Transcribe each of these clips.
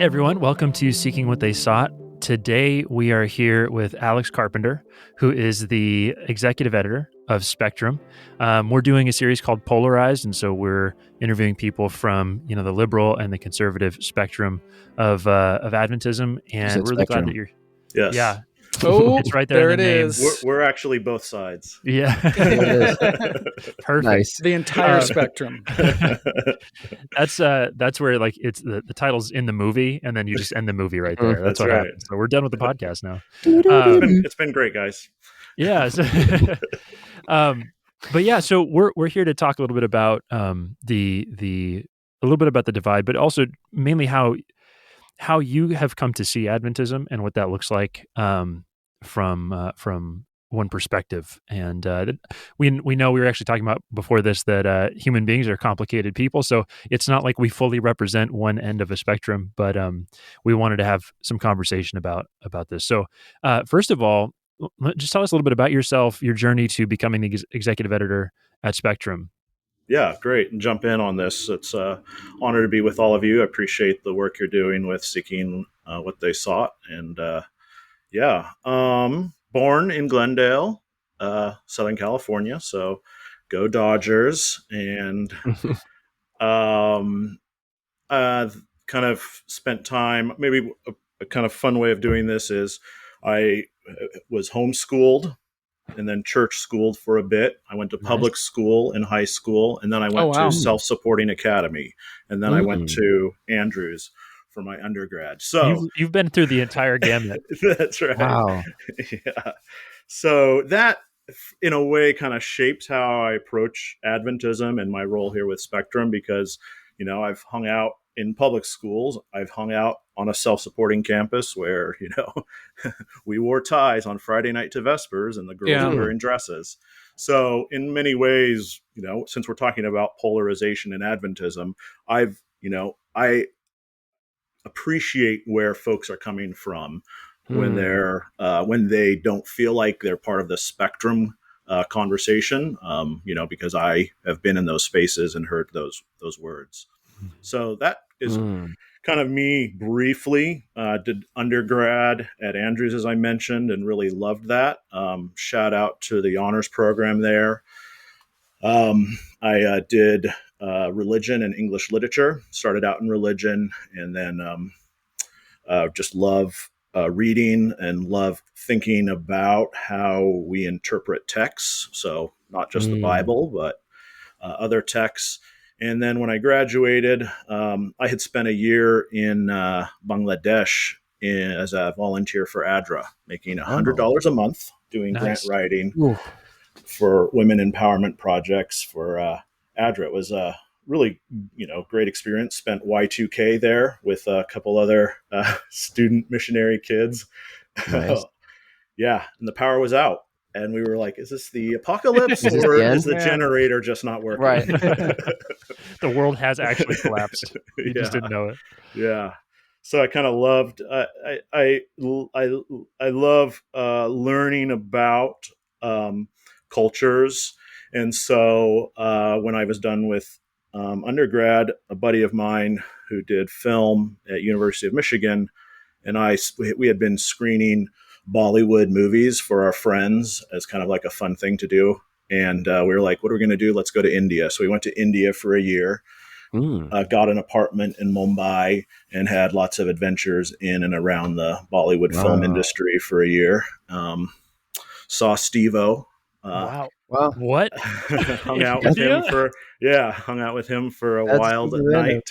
everyone. Welcome to Seeking What They Sought. Today, we are here with Alex Carpenter, who is the executive editor of Spectrum. We're doing a series called Polarized, and so we're interviewing people from, the liberal and the conservative spectrum of Adventism. And we're really glad that you're. Yes. Yeah. Oh, it's right there in the name. We're actually both sides. Yeah. Perfect. Nice. The entire spectrum. That's where it's the title's in the movie, and then you just end the movie right there. That's what happens. So we're done with the podcast now. It's been great, guys. Yeah. So, but yeah, so we're here to talk a little bit about the divide, but also mainly how you have come to see Adventism and what that looks like from one perspective. And we know we were actually talking about before this that human beings are complicated people, so it's not like we fully represent one end of a spectrum, but we wanted to have some conversation about this. So first of all, just tell us a little bit about yourself, your journey to becoming the executive editor at Spectrum. Yeah, great. And jump in on this. It's an honor to be with all of you. I appreciate the work you're doing with Seeking What They Sought. And born in Glendale, Southern California. So go Dodgers. And kind of spent time, maybe a kind of fun way of doing this is I was homeschooled and then church schooled for a bit. I went to public school in high school, and then I went to self-supporting academy, and then I went to Andrews for my undergrad. So you've been through the entire gamut. That's right. Wow. Yeah. So that, in a way, kind of shapes how I approach Adventism and my role here with Spectrum, because I've hung out in public schools. I've hung out on a self-supporting campus where, we wore ties on Friday night to Vespers and the girls were wearing dresses. So in many ways, since we're talking about polarization and Adventism, I appreciate where folks are coming from when they don't feel like they're part of the spectrum conversation, because I have been in those spaces and heard those words. So that is kind of me briefly. Did undergrad at Andrews, as I mentioned, and really loved that. Shout out to the honors program there. I did religion and English literature, started out in religion, and then just love reading and love thinking about how we interpret texts. So not just the Bible, but other texts. And then when I graduated, I had spent a year in Bangladesh as a volunteer for ADRA, making $100 a month doing grant writing for women empowerment projects for ADRA. It was a really, great experience. Spent Y2K there with a couple other student missionary kids. Nice. Yeah, and the power was out. And we were like, is this the apocalypse or is the generator just not working? Right. The world has actually collapsed. You just didn't know it. Yeah. So I kind of loved, I love learning about cultures. And so when I was done with undergrad, a buddy of mine who did film at University of Michigan and we had been screening Bollywood movies for our friends as kind of like a fun thing to do. And we were like, what are we going to do? Let's go to India. So we went to India for a year, got an apartment in Mumbai, and had lots of adventures in and around the Bollywood film industry for a year. Saw Steve-O. Wow. What? hung out with him for a wild night.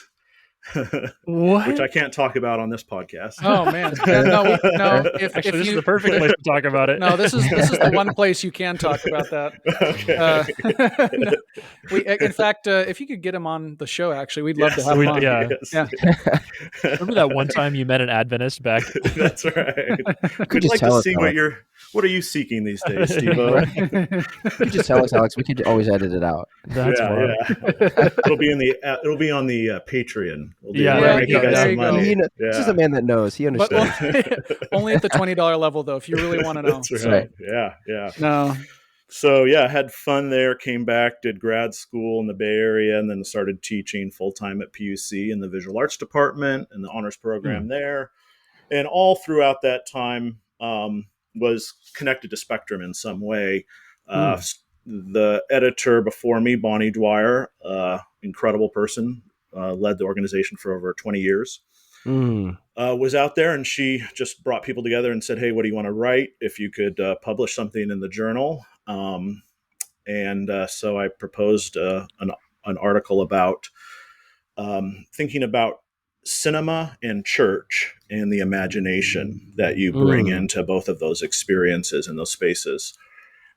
What? Which I can't talk about on this podcast. Oh man, no. This is the perfect place to talk about it. No, this is the one place you can talk about that. Okay. In fact, if you could get him on the show, actually, we'd love to have him on. Yeah. Yeah. Remember that one time you met an Adventist back? That's right. We'd like to see what are you seeking these days, Steve-O? You just tell us, Alex. We could always edit it out. That's It'll be on the Patreon. We'll do there you go. This is a man that knows. He understands. Only at the $20 level, though, if you really want to know. That's right. Yeah. No. So yeah, had fun there, came back, did grad school in the Bay Area, and then started teaching full-time at PUC in the visual arts department and the honors program there. And all throughout that time was connected to Spectrum in some way. The editor before me, Bonnie Dwyer, incredible person, led the organization for over 20 years. Was out there, and she just brought people together and said, hey, what do you want to write? If you could publish something in the journal. So I proposed an article about thinking about cinema and church and the imagination that you bring into both of those experiences and those spaces.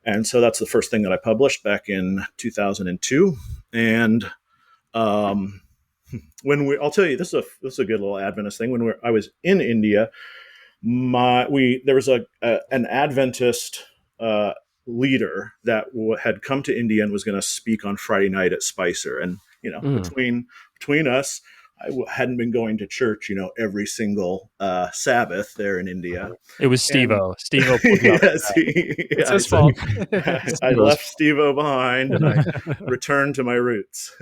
And so that's the first thing that I published back in 2002. And I'll tell you, this is a good little Adventist thing. When I was in India, there was an Adventist leader that had come to India and was going to speak on Friday night at Spicer. And between us, I hadn't been going to church, every single Sabbath there in India. It was Steve-O. Steve-O pulled you up. It's his fault. I left Steve-O behind and I returned to my roots.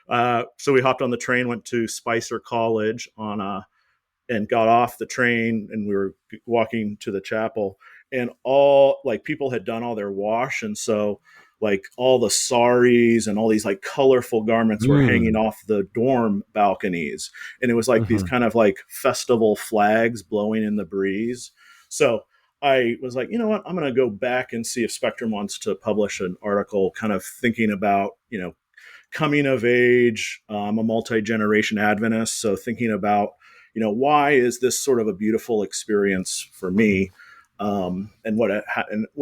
So we hopped on the train, went to Spicer College and got off the train, and we were walking to the chapel, and people had done all their wash, and so all the saris and all these colorful garments were hanging off the dorm balconies. And it was these kind of festival flags blowing in the breeze. So I was like, you know what, I'm going to go back and see if Spectrum wants to publish an article kind of thinking about, coming of age. I'm a multi-generation Adventist. So thinking about, why is this sort of a beautiful experience for me? And what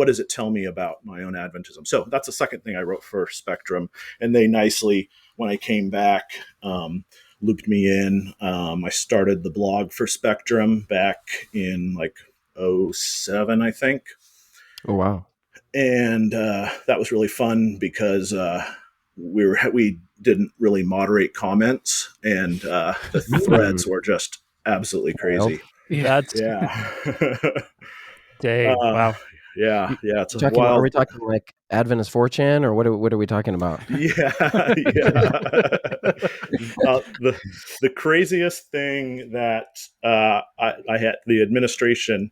does it tell me about my own Adventism? So that's the second thing I wrote for Spectrum. And they nicely, when I came back, looped me in. I started the blog for Spectrum back in 2007, I think. Oh, wow. And that was really fun because we didn't really moderate comments, and the threads were just absolutely crazy. Yeah. Dang, wow. Yeah. It's Are we talking Adventist 4chan, or what are we talking about? Yeah. The craziest thing that I had, the administration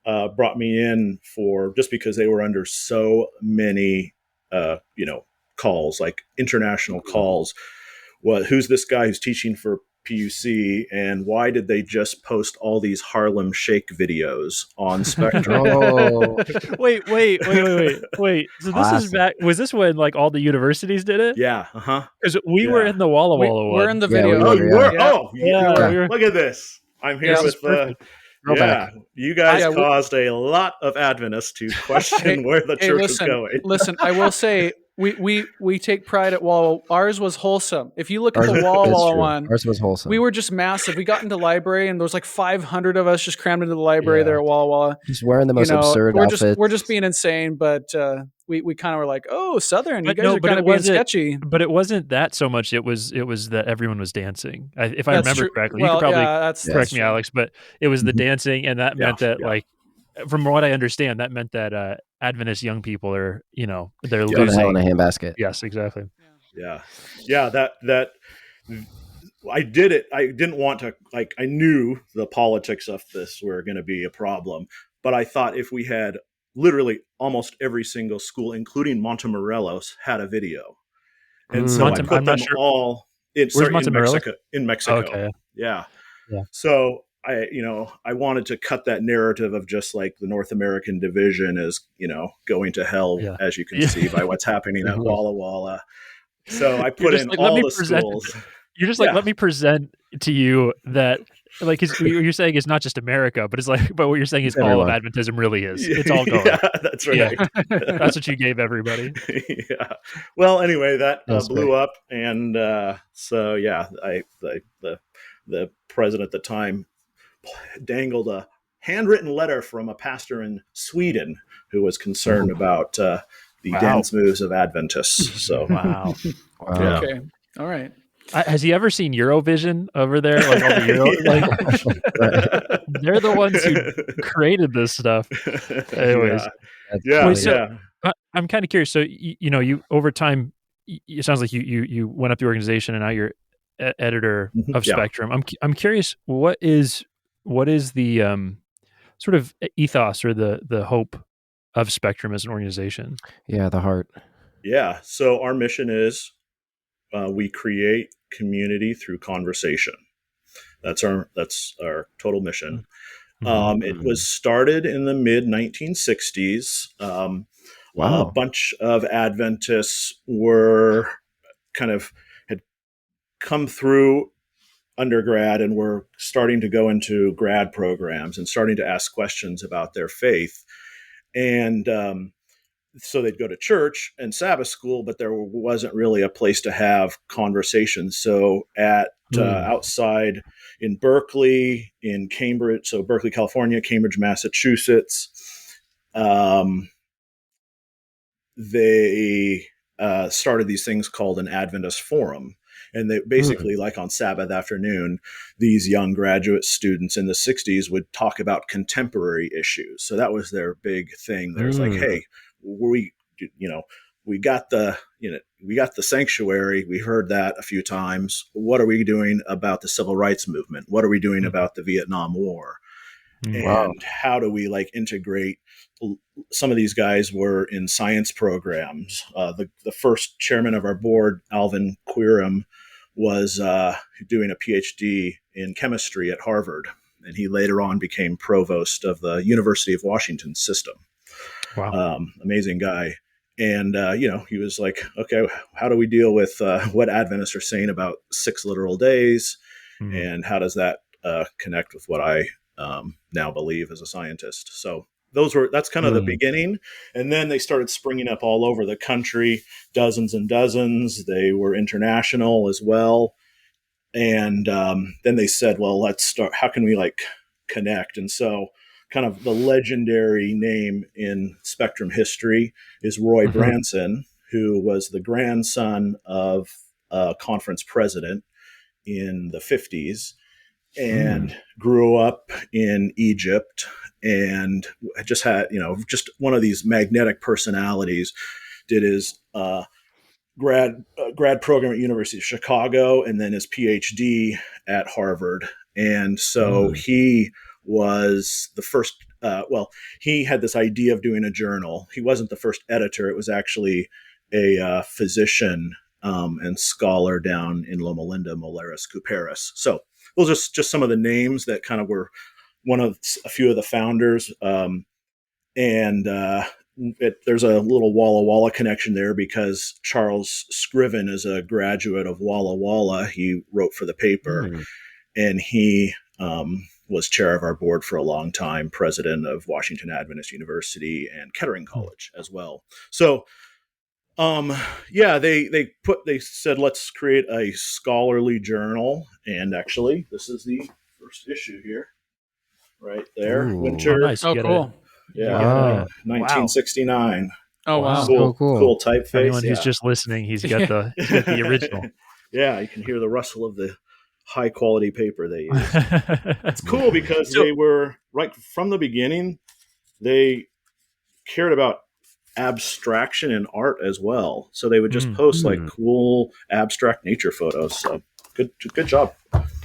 brought me in for, just because they were under so many, calls, international calls. Who's this guy who's teaching for PUC, and why did they just post all these Harlem Shake videos on Spectrum? Wait. So this is back. Was this when all the universities did it? Yeah. Because we were in the Walla Walla one. We're in the video. Look at this. I'm here with you guys caused a lot of Adventists to question where the church is going. Listen, I will say, we take pride at Walla. Ours was wholesome. If you look at the Walla Walla one, ours was wholesome. We were just massive. We got into the library, and there was 500 of us just crammed into the library there at Walla Walla. Just wearing the most absurd outfits. We're just being insane, but we kind of were like, oh, Southern, you guys are kind of being sketchy. But it wasn't that so much. It was that everyone was dancing. If I remember correctly, you could probably correct me, Alex. But it was the dancing, and that meant that from what I understand, that meant that Adventist young people are, they're losing in a handbasket. Yes, exactly. Yeah. That I did it. I didn't want to, I knew the politics of this were going to be a problem, but I thought if we had literally almost every single school, including Montemorelos, had a video. And so I put them all in Mexico. Okay. Yeah. So I wanted to cut that narrative of just the North American division is, going to hell, as you can see by what's happening at Walla Walla. So I put in all the schools. You're just let me present to you that, what you're saying is not just America, but but what you're saying is all of Adventism really is. It's all going. Yeah, that's right. Yeah. That's what you gave everybody. Yeah. Well, anyway, that blew up. And the president at the time dangled a handwritten letter from a pastor in Sweden who was concerned about the dance moves of Adventists. So wow. Yeah. Okay. All right. Has he ever seen Eurovision over there? All the they're the ones who created this stuff. Anyways, I'm kind of curious. So you over time, it sounds like you went up the organization, and now you're editor of Yeah. Spectrum. I'm curious, what is the sort of ethos or the hope of Spectrum as an organization? Yeah, the heart. Yeah. So our mission is we create community through conversation. That's our total mission. Mm-hmm. It was started in the mid 1960s. A Wow. bunch of Adventists were kind of had come through undergrad and were starting to go into grad programs and starting to ask questions about their faith. And so they'd go to church and Sabbath school, but there wasn't really a place to have conversations. So at outside in Berkeley, in Cambridge, so Berkeley, California, Cambridge, Massachusetts, um, they started these things called an Adventist forum. And they basically, like on Sabbath afternoon, these young graduate students in the 60s would talk about contemporary issues. So that was their big thing. There's like, hey, we, you know, we got the sanctuary. We heard that a few times. What are we doing about the civil rights movement? What are we doing about the Vietnam War? Wow. And how do we like integrate? Some of these guys were in science programs. The first chairman of our board, Alvin Quirum, was doing a PhD in chemistry at Harvard, and he later on became provost of the University of Washington system. Wow. Amazing guy. And, he was like, okay, how do we deal with what Adventists are saying about 6 literal days? Mm. And how does that connect with what I now believe as a scientist? So that's kind of the beginning. And then they started springing up all over the country, dozens and dozens. They were international as well. And then they said, well, let's start. How can we like connect? And so kind of the legendary name in Spectrum history is Roy Branson, who was the grandson of a conference president in the 50s and grew up in Egypt and just had, just one of these magnetic personalities. Did his grad program at University of Chicago and then his PhD at Harvard. And so he was the first, he had this idea of doing a journal. He wasn't the first editor. It was actually a physician and scholar down in Loma Linda, Molaris Couperus. So those are just some of the names that kind of were a few of the founders. And there's a little Walla Walla connection there because Charles Scriven is a graduate of Walla Walla. He wrote for the paper, and he was chair of our board for a long time, president of Washington Adventist University and Kettering College as well. So, they said, let's create a scholarly journal. And actually, this is the first issue here, right there. Oh, Winter. nice. Oh, cool. Yeah, Wow. 1969. Oh, wow. Cool typeface. For anyone who's yeah. just listening, he's got the original. Yeah, you can hear the rustle of the high quality paper they use. It's cool because they were right from the beginning. They cared about abstraction and art as well. So they would just post like cool abstract nature photos. So good job.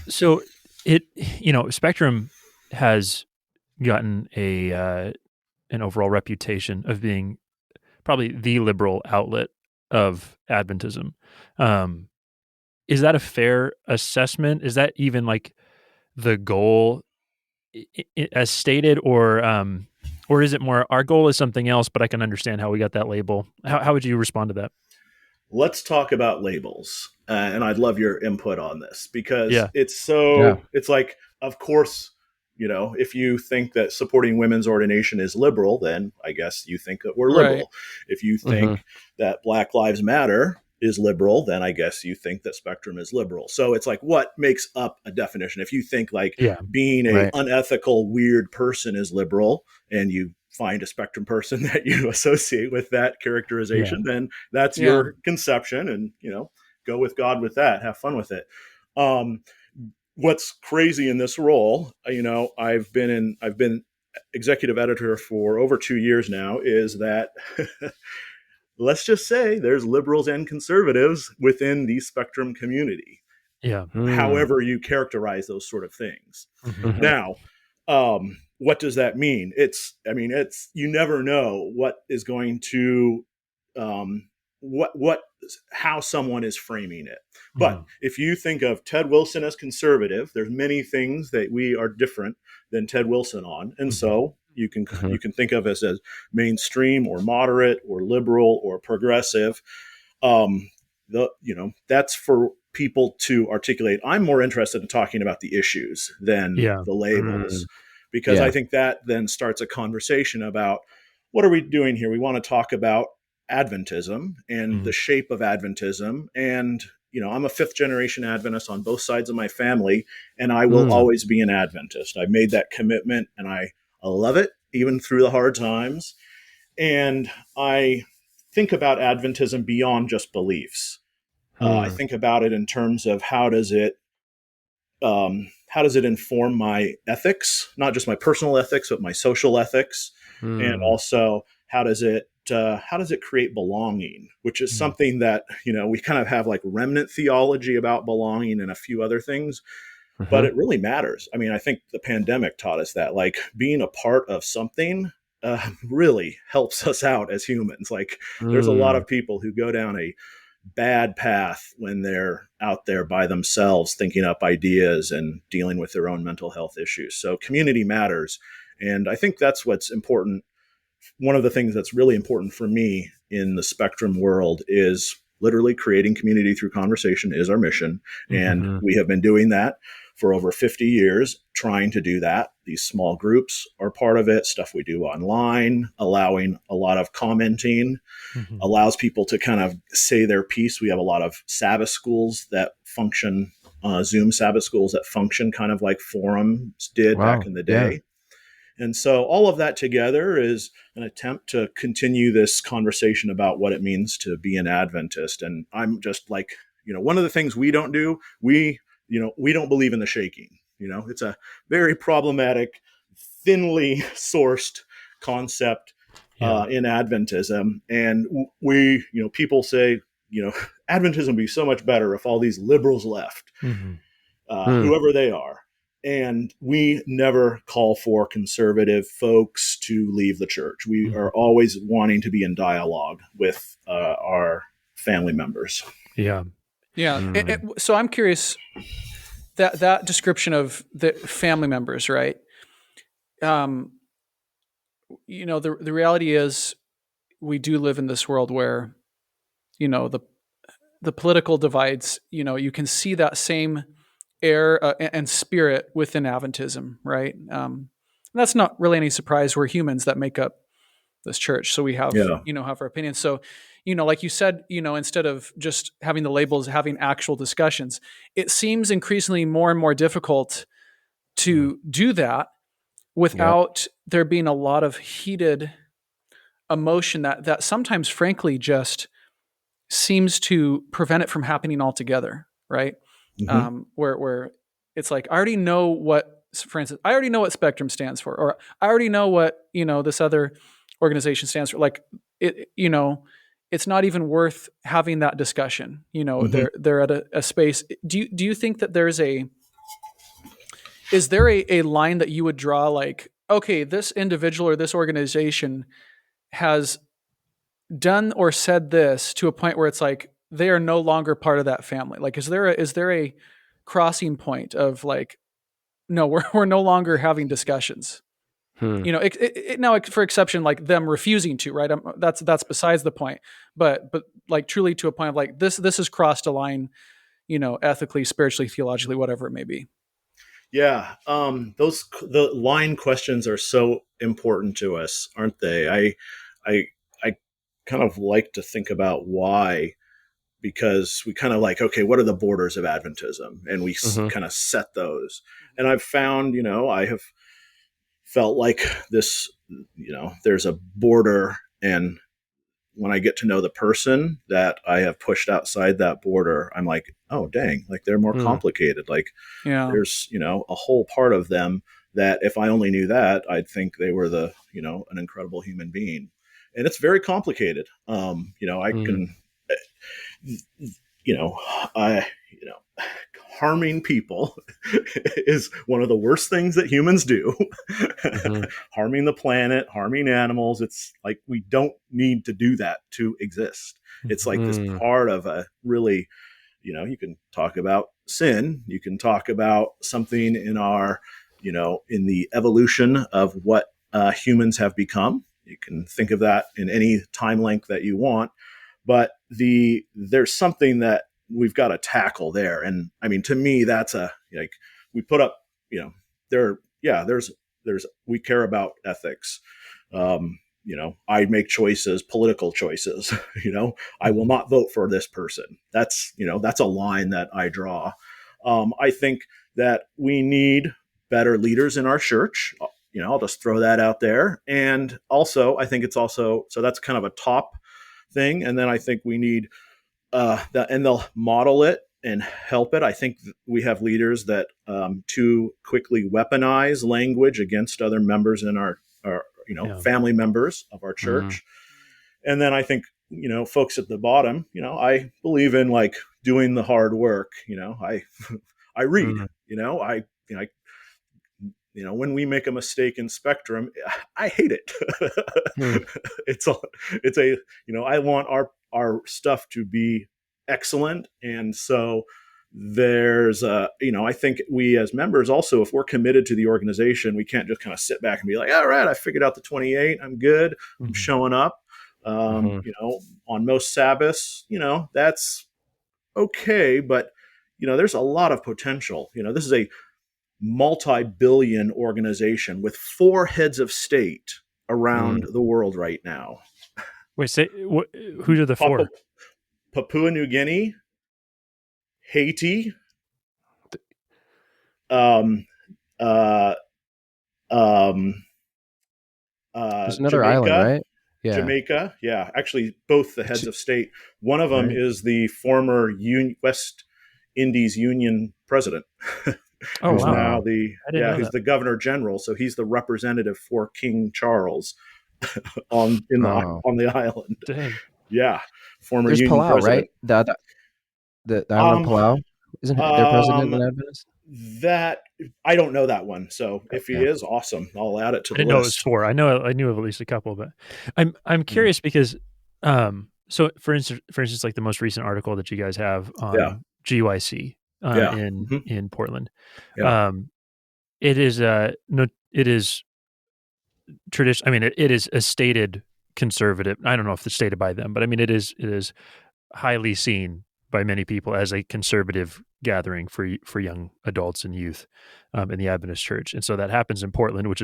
So Spectrum has gotten an overall reputation of being probably the liberal outlet of Adventism. Is that a fair assessment? Is that even like the goal as stated, or is it more our goal is something else, but I can understand how we got that label? How would you respond to that? Let's talk about labels. And I'd love your input on this because Yeah. it's like, of course, if you think that supporting women's ordination is liberal, then I guess you think that we're liberal. Right. If you think that Black Lives Matter is liberal, then I guess you think that Spectrum is liberal. So it's like, what makes up a definition? If you think like being a unethical, weird person is liberal, and you find a Spectrum person that you associate with that characterization, then that's your conception, and go with God with that, have fun with it. What's crazy in this role, I've been executive editor for over 2 years now, is that let's just say there's liberals and conservatives within the spectrum community, Yeah. however you characterize those sort of things. Mhm. Now, what does that mean? It's you never know what is going to, how someone is framing it. But Mhm. if you think of Ted Wilson as conservative, there's many things that we are different than Ted Wilson on, and Mhm. so you can think of us as mainstream or moderate or liberal or progressive. That's for people to articulate. I'm more interested in talking about the issues than Yeah. the labels, because I Yeah. think that then starts a conversation about what are we doing here. We want to talk about Adventism and Mhm. the shape of Adventism. And I'm a fifth generation Adventist on both sides of my family, and I will always be an Adventist. I made that commitment, and I love it even through the hard times. And I think about Adventism beyond just beliefs. I think about it in terms of how does it inform my ethics, not just my personal ethics, but my social ethics, and also how does it create belonging, which is Mhm. something that we kind of have like remnant theology about belonging and a few other things, but it really matters. I mean, I think the pandemic taught us that, like, being a part of something really helps us out as humans. Like, there's a lot of people who go down a bad path when they're out there by themselves thinking up ideas and dealing with their own mental health issues. So community matters. And I think that's what's important. One of the things that's really important for me in the spectrum world is literally creating community through conversation is our mission. And Mhm. we have been doing that for over 50 years, trying to do that. These small groups are part of it, stuff we do online, allowing a lot of commenting, Mhm. allows people to kind of say their piece. We have a lot of Sabbath schools that function, Zoom Sabbath schools that function kind of like forums did back Wow. in the Yeah. day. And so all of that together is an attempt to continue this conversation about what it means to be an Adventist. And I'm just like, one of the things we don't do, we don't believe in the shaking. It's a very problematic, thinly sourced concept Yeah. in Adventism. And people say, Adventism would be so much better if all these liberals left, Mhm. whoever they are. And we never call for conservative folks to leave the church. We Mhm. are always wanting to be in dialogue with our family members. Yeah. Yeah. So I'm curious that description of the family members, right? Um, the reality is we do live in this world where, the political divides, you can see that same air and spirit within Adventism, right? And that's not really any surprise. We're humans that make up this church, so we have Yeah. have our opinions. So like you said, instead of just having the labels, having actual discussions, it seems increasingly more and more difficult Mhm. to do that Yep. without there being a lot of heated emotion that sometimes frankly just seems to prevent it from happening altogether, right? Mm-hmm. Where it's like, I already know what, for instance, I already know what Spectrum stands for, or I already know what this other organization stands for. Like it, it's not even worth having that discussion. Mm-hmm. They're at a space. Do you think that is there a line that you would draw, like, okay, this individual or this organization has done or said this to a point where it's like they are no longer part of that family? Like, is there a crossing point of like, no, we're no longer having discussions? Now, for exception, like them refusing to, right? That's besides the point. But like truly to a point of like this has crossed a line, ethically, spiritually, theologically, whatever it may be. Yeah. The line questions are so important to us, aren't they? I, I kind of like to think about why, because we kind of like, okay, what are the borders of Adventism? And we kind of set those. And I've found, I have felt like this, there's a border. And when I get to know the person that I have pushed outside that border, I'm like, oh, dang, like they're more complicated. Like Yeah. there's, a whole part of them that if I only knew that, I'd think they were an incredible human being. and it's very complicated. I can, I, harming people is one of the worst things that humans do. Harming the planet, harming animals. It's like, we don't need to do that to exist. It's like this part of a really, you can talk about sin. You can talk about something in our, in the evolution of what humans have become. You can think of that in any time length that you want, but there's something that we've got to tackle there. And I mean, to me, that's we put up, we care about ethics. I make choices, political choices. I will not vote for this person. That's a line that I draw. I think that we need better leaders in our church. I'll just throw that out there. And also, I think so that's kind of a top thing. And then I think we need that, and they'll model it and help it. I think we have leaders that too quickly weaponize language against other members in our family members of our church. And then I think, folks at the bottom, I believe in like doing the hard work. I read, when we make a mistake in Spectrum, I hate it. I want our stuff to be excellent. And so there's I think we as members also, if we're committed to the organization, we can't just kind of sit back and be like, all right, I figured out the 28, I'm good, I'm showing up. On most Sabbaths, that's okay, but there's a lot of potential. This is a multi-billion organization with 4 heads of state around the world right now. Wait, who are the 4? Papua New Guinea, Haiti, there's another Jamaica, island, right? Yeah. Jamaica. Yeah. Actually, both the heads of state. One of them is the former West Indies Union president. Oh, who's wow. now he's the governor general. So he's the representative for King Charles on the island. Dang. Yeah. Former There's Union Palau, president. right? The island of Palau? Isn't their president an Adventist? That I don't know that one. So if he is, awesome. I'll add it to the list. I didn't know it was 4. I knew of at least a couple, but I'm curious because so for instance, like the most recent article that you guys have on GYC in Portland, it is tradition. I mean, it is a stated conservative. I don't know if it's stated by them, but I mean, it is highly seen by many people as a conservative gathering for young adults and youth in the Adventist church. And so that happens in Portland, which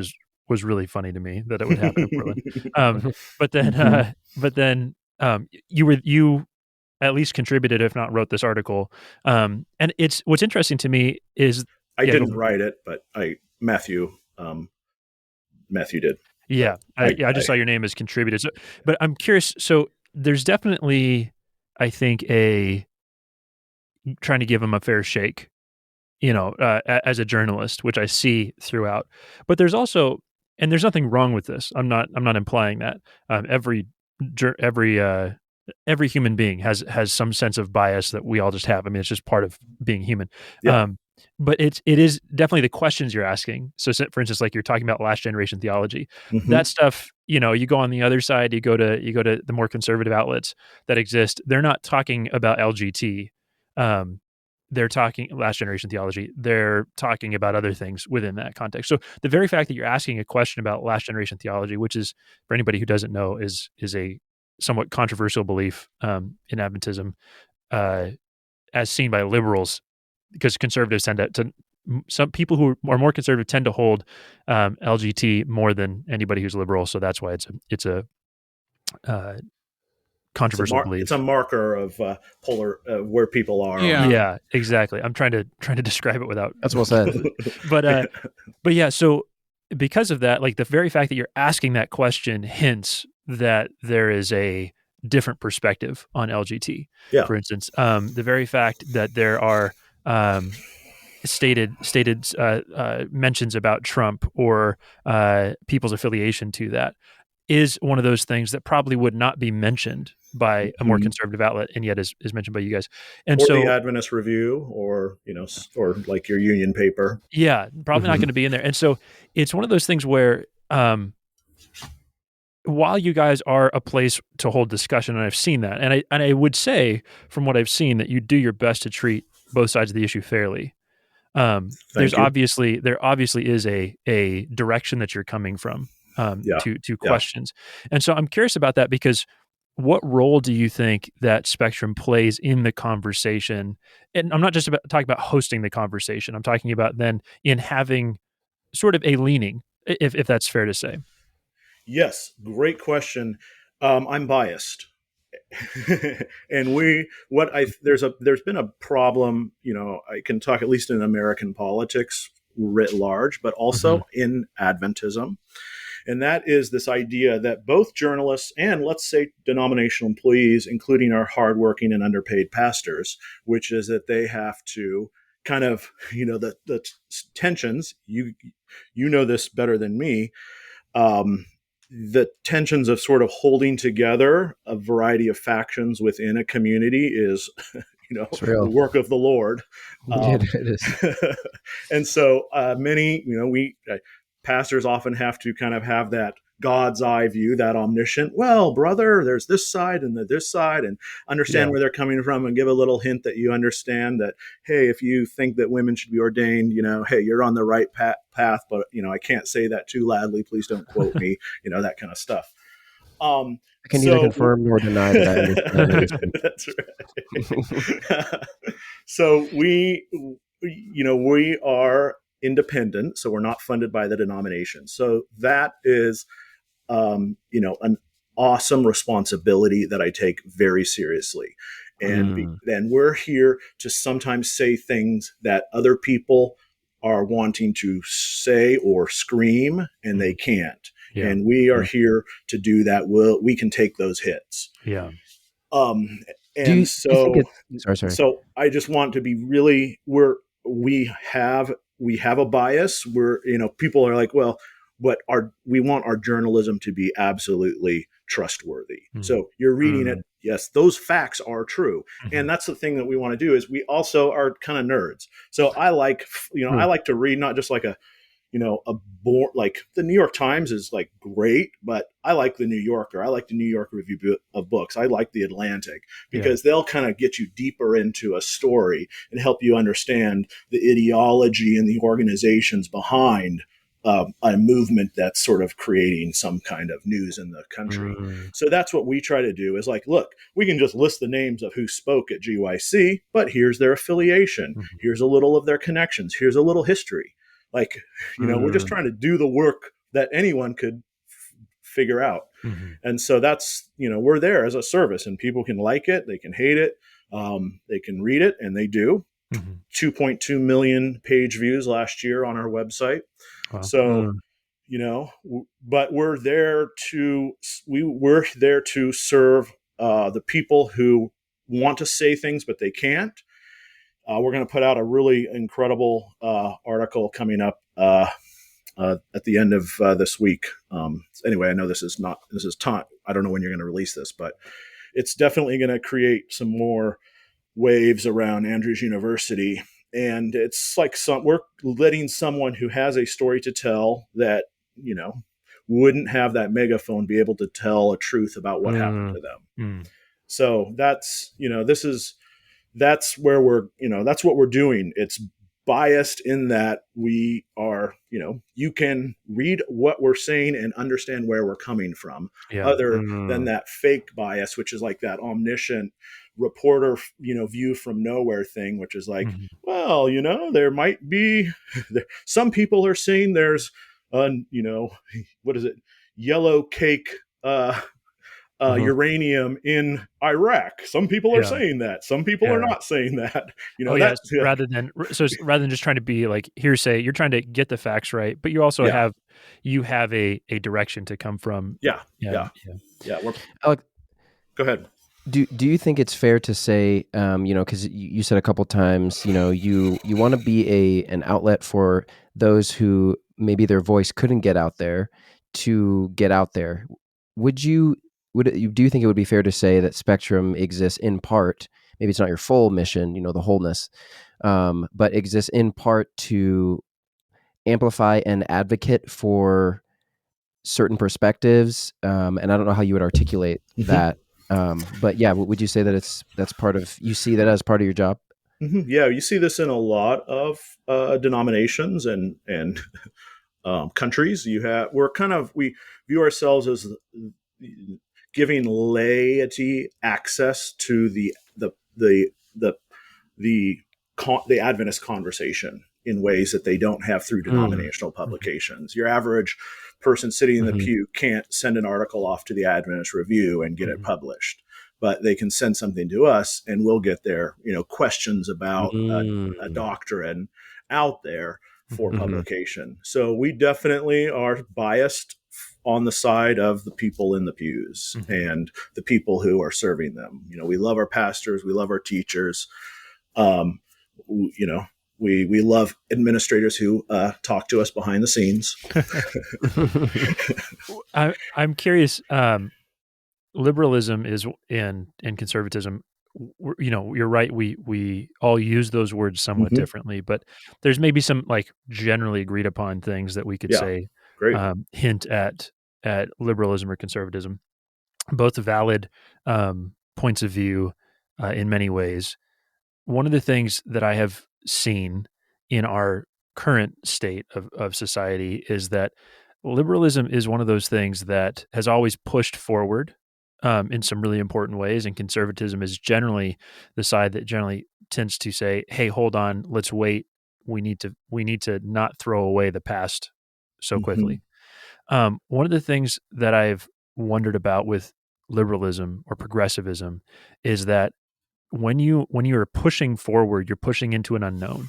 was really funny to me that it would happen in Portland. But then you at least contributed, if not wrote this article. And what's interesting to me is I didn't write it, but Matthew did. Yeah. I just saw your name as contributed. So, but I'm curious. So there's definitely, I think, trying to give him a fair shake, as a journalist, which I see throughout. But there's also, and there's nothing wrong with this. I'm not implying that. Every human being has some sense of bias that we all just have. I mean, it's just part of being human. Yeah. But it is definitely the questions you're asking. So, for instance, like you're talking about last generation theology, that stuff. You go on the other side. You go to the more conservative outlets that exist. They're not talking about LGT. They're talking last generation theology. They're talking about other things within that context. So the very fact that you're asking a question about last generation theology, which is, for anybody who doesn't know, is a somewhat controversial belief in Adventism, as seen by liberals, because conservatives tend to some people who are more conservative tend to hold LGT more than anybody who's liberal. So that's why it's a controversial belief. It's a marker of where people are. Yeah, exactly. I'm trying to describe it without. That's well said. But yeah. So because of that, like the very fact that you're asking that question hints that there is a different perspective on LGT. Yeah. For instance, the very fact that there are stated mentions about Trump or people's affiliation to that is one of those things that probably would not be mentioned by a more Mhm. conservative outlet, and yet is mentioned by you guys. And Or the so, Adventist Review, or or like your union paper. yeah, probably not Mhm. going to be in there. And so it's one of those things where, while you guys are a place to hold discussion, and I've seen that, and I would say from what I've seen that you do your best to treat both sides of the issue fairly. Thank you. There obviously is a direction that you're coming from, Yeah, to yeah. questions, and so I'm curious about that because what role do you think that spectrum plays in the conversation? And I'm not just about talking about hosting the conversation. I'm talking about then in having sort of a leaning, if that's fair to say. Yes, great question. I'm biased. And there's been a problem, I can talk at least in American politics writ large, but Mhm. also in Adventism. And that is this idea that both journalists and, let's say, denominational employees, including our hardworking and underpaid pastors, which is that they have to kind of, the tensions, you know this better than me, um, the tensions of sort of holding together a variety of factions within a community is, It's the real. work of the Lord. It, Um, it is. and so many, we pastors often have to kind of have that God's eye view, that omniscient, well, brother, there's this side and this side, and understand Yeah. where they're coming from and give a little hint that you understand that, hey, if you think that women should be ordained, hey, you're on the right path, but, I can't say that too loudly. Please don't quote me, that kind of stuff. I can neither So confirm nor deny that I understand and listen. that's right. So we are independent, so we're not funded by the denomination. So that is, an awesome responsibility that I take very seriously. And Mm. then we're here to sometimes say things that other people are wanting to say or scream, and they Mhm. can't. Yeah. And we are Mm. here to do that. We can take those hits. Yeah. Um, Do and you think so, it? Sorry. so I just want to be really, we have, we have a bias where, people are like, well, we want our journalism to be absolutely trustworthy. Mm. So you're reading it. Mm. Yes, those facts are true. And Mhm. that's the thing that we want to do is we also are kind of nerds. So I Mm. like to read, not just like like the New York Times is like great, but I like the New Yorker. I like the New York Review of Books. I like the Atlantic Yeah. because they'll kind of get you deeper into a story and help you understand the ideology and the organizations behind a movement that's sort of creating some kind of news in the country. Mm. So that's what we try to do is like, look, we can just list the names of who spoke at GYC, but here's their affiliation. Mhm. Here's a little of their connections. Here's a little history. Like, we're just Mm. trying to do the work that anyone could figure out. Mhm. And so that's, we're there as a service, and people can like it, they can hate it, they can read it, and they do. Mhm. 2.2 million page views last year on our website. Wow. So, Mm. but we're there to serve the people who want to say things, but they can't. We're going to put out a really incredible article coming up at the end of this week. Anyway, I know this is time. I don't know when you're going to release this, but it's definitely going to create some more waves around Andrews University. And it's like we're letting someone who has a story to tell that, wouldn't have that megaphone be able to tell a truth about what happened Mm. to them. Mm. So that's where that's what we're doing. It's biased in that we are, you can read what we're saying and understand where we're coming from, Yeah. other than Mm. that fake bias, which is like that omniscient reporter, view from nowhere thing, which is like, Mhm. well, there might be, some people are saying there's, what is it? Yellow cake, Uh-huh. uranium in Iraq. Some people are Yeah. saying that. Some people are Yeah. not saying that. Oh, That. yes, rather than just trying to be like hearsay, you're trying to get the facts right, but you also Yeah, have a direction to come from. yeah, Yeah, yeah, yeah. yeah. Alec, Go ahead. do you think it's fair to say, because you said a couple times, you want to be an outlet for those who maybe their voice couldn't get out there to get out there. would you do you think it would be fair to say that Spectrum exists in part? Maybe it's not your full mission, the wholeness, but exists in part to amplify and advocate for certain perspectives. And I don't know how you would articulate Mm-hmm. that. But yeah, would you say that that's part of, you see that as part of your job? Mm-hmm. Yeah, you see this in a lot of denominations and countries. We view ourselves as giving laity access to the the the Adventist conversation in ways that they don't have through Mm-hmm. denominational publications. Your average person sitting in the Mm-hmm. pew can't send an article off to the Adventist Review and get it published, but they can send something to us, and we'll get their questions about a Mm-hmm. doctrine out there for Mm-hmm. publication. So we definitely are biased on the side of the people in the pews Mm-hmm. and the people who are serving them. We love our pastors, we love our teachers. Um, you know, we love administrators who talk to us behind the scenes. I'm curious. Liberalism is and conservatism. You're right. We all use those words somewhat Mm-hmm. differently, but there's maybe some like generally agreed upon things that we could Yeah, say great. hint at liberalism or conservatism. Both valid points of view in many ways. One of the things that I have seen in our current state of society is that liberalism is one of those things that has always pushed forward in some really important ways, and conservatism is generally the side that generally tends to say, "Hey, hold on, let's wait. We need to not throw away the past so Mm-hmm. quickly." One of the things that I've wondered about with liberalism or progressivism is that when you're pushing forward, you're pushing into an unknown.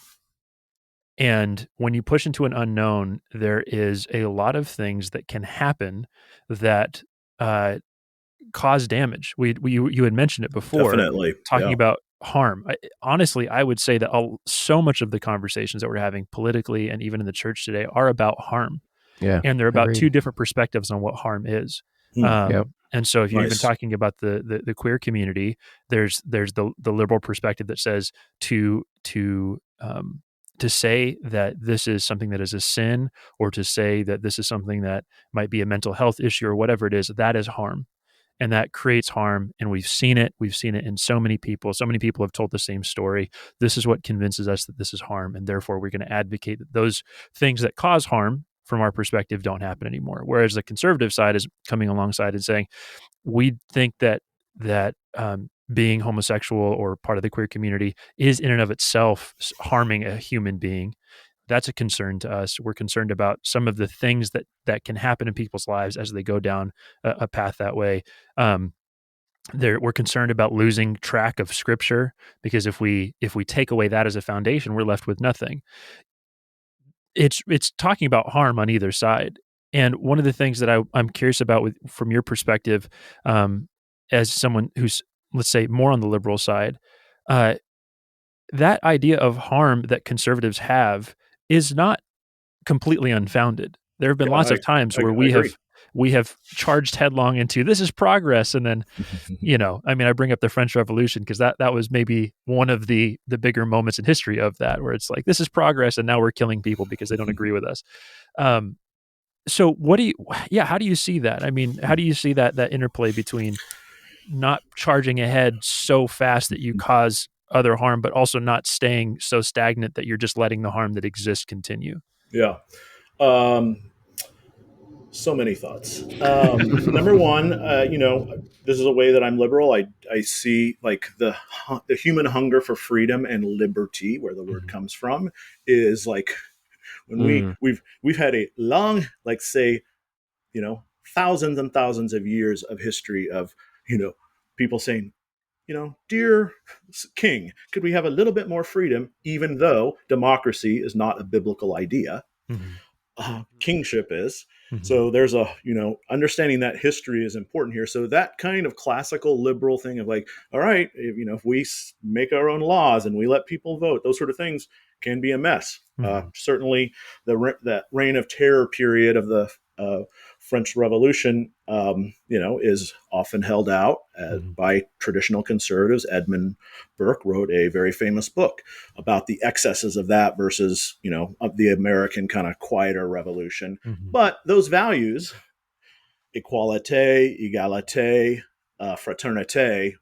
And when you push into an unknown, there is a lot of things that can happen that uh, cause damage. You had mentioned it before, Definitely. talking Yeah. about harm. Honestly, I would say that so much of the conversations that we're having politically and even in the church today are about harm, Yeah, and they're about agreed. two different perspectives on what harm is. Mm, Yep. And so, if you're even nice. talking about the queer community, there's the liberal perspective that says to say that this is something that is a sin, or to say that this is something that might be a mental health issue or whatever it is, that is harm, and that creates harm. And we've seen it. We've seen it in so many people. So many people have told the same story. This is what convinces us that this is harm, and therefore we're going to advocate that those things that cause harm from our perspective don't happen anymore. Whereas the conservative side is coming alongside and saying, we think that being homosexual or part of the queer community is in and of itself harming a human being. That's a concern to us. We're concerned about some of the things that can happen in people's lives as they go down a path that way. Um, we're concerned about losing track of Scripture, because if we take away that as a foundation, we're left with nothing. It's talking about harm on either side. And one of the things that I'm curious about from your perspective, um, as someone who's, let's say, more on the liberal side, uh, that idea of harm that conservatives have is not completely unfounded. There have been Yeah, lots of times I where agree. we have charged headlong into this is progress, and then I mean, I bring up the French Revolution because that was maybe one of the bigger moments in history of that, where it's like this is progress, and now we're killing people because they don't agree with us. Um, so how do you see that? I mean, how do you see that interplay between not charging ahead so fast that you cause other harm, but also not staying so stagnant that you're just letting the harm that exists continue? Yeah. Um, so many thoughts. Number one, this is a way that I'm liberal. I see like the human hunger for freedom and liberty, where the word Mhm. comes from, is like when Mm, we've had a long, like say, thousands and thousands of years of history of people saying, dear king, could we have a little bit more freedom, even though democracy is not a biblical idea, mhm, kingship is. mhm, So there's understanding that history is important here. So that kind of classical liberal thing of like, all right, if we make our own laws and we let people vote, those sort of things can be a mess. mhm, Certainly, that reign of terror period of the French Revolution is often held out Mhm. by traditional conservatives. Edmund Burke wrote a very famous book about the excesses of that versus, of the American kind of quieter revolution. Mhm. But those values, equalite, egalite, fraternite,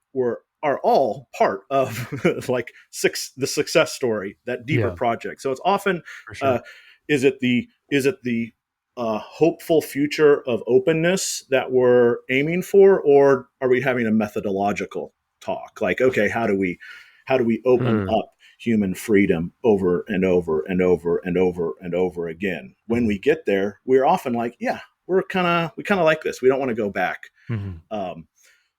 are all part of the success story, that deeper Yeah, project. So it's often, for uh, sure. is it the hopeful future of openness that we're aiming for, or are we having a methodological talk? Like, okay, how do we open Hmm. up human freedom over and over and over and over and over again? When Mhm. we get there, we're often like, yeah, we kind of like this. We don't want to go back. Mhm. Um,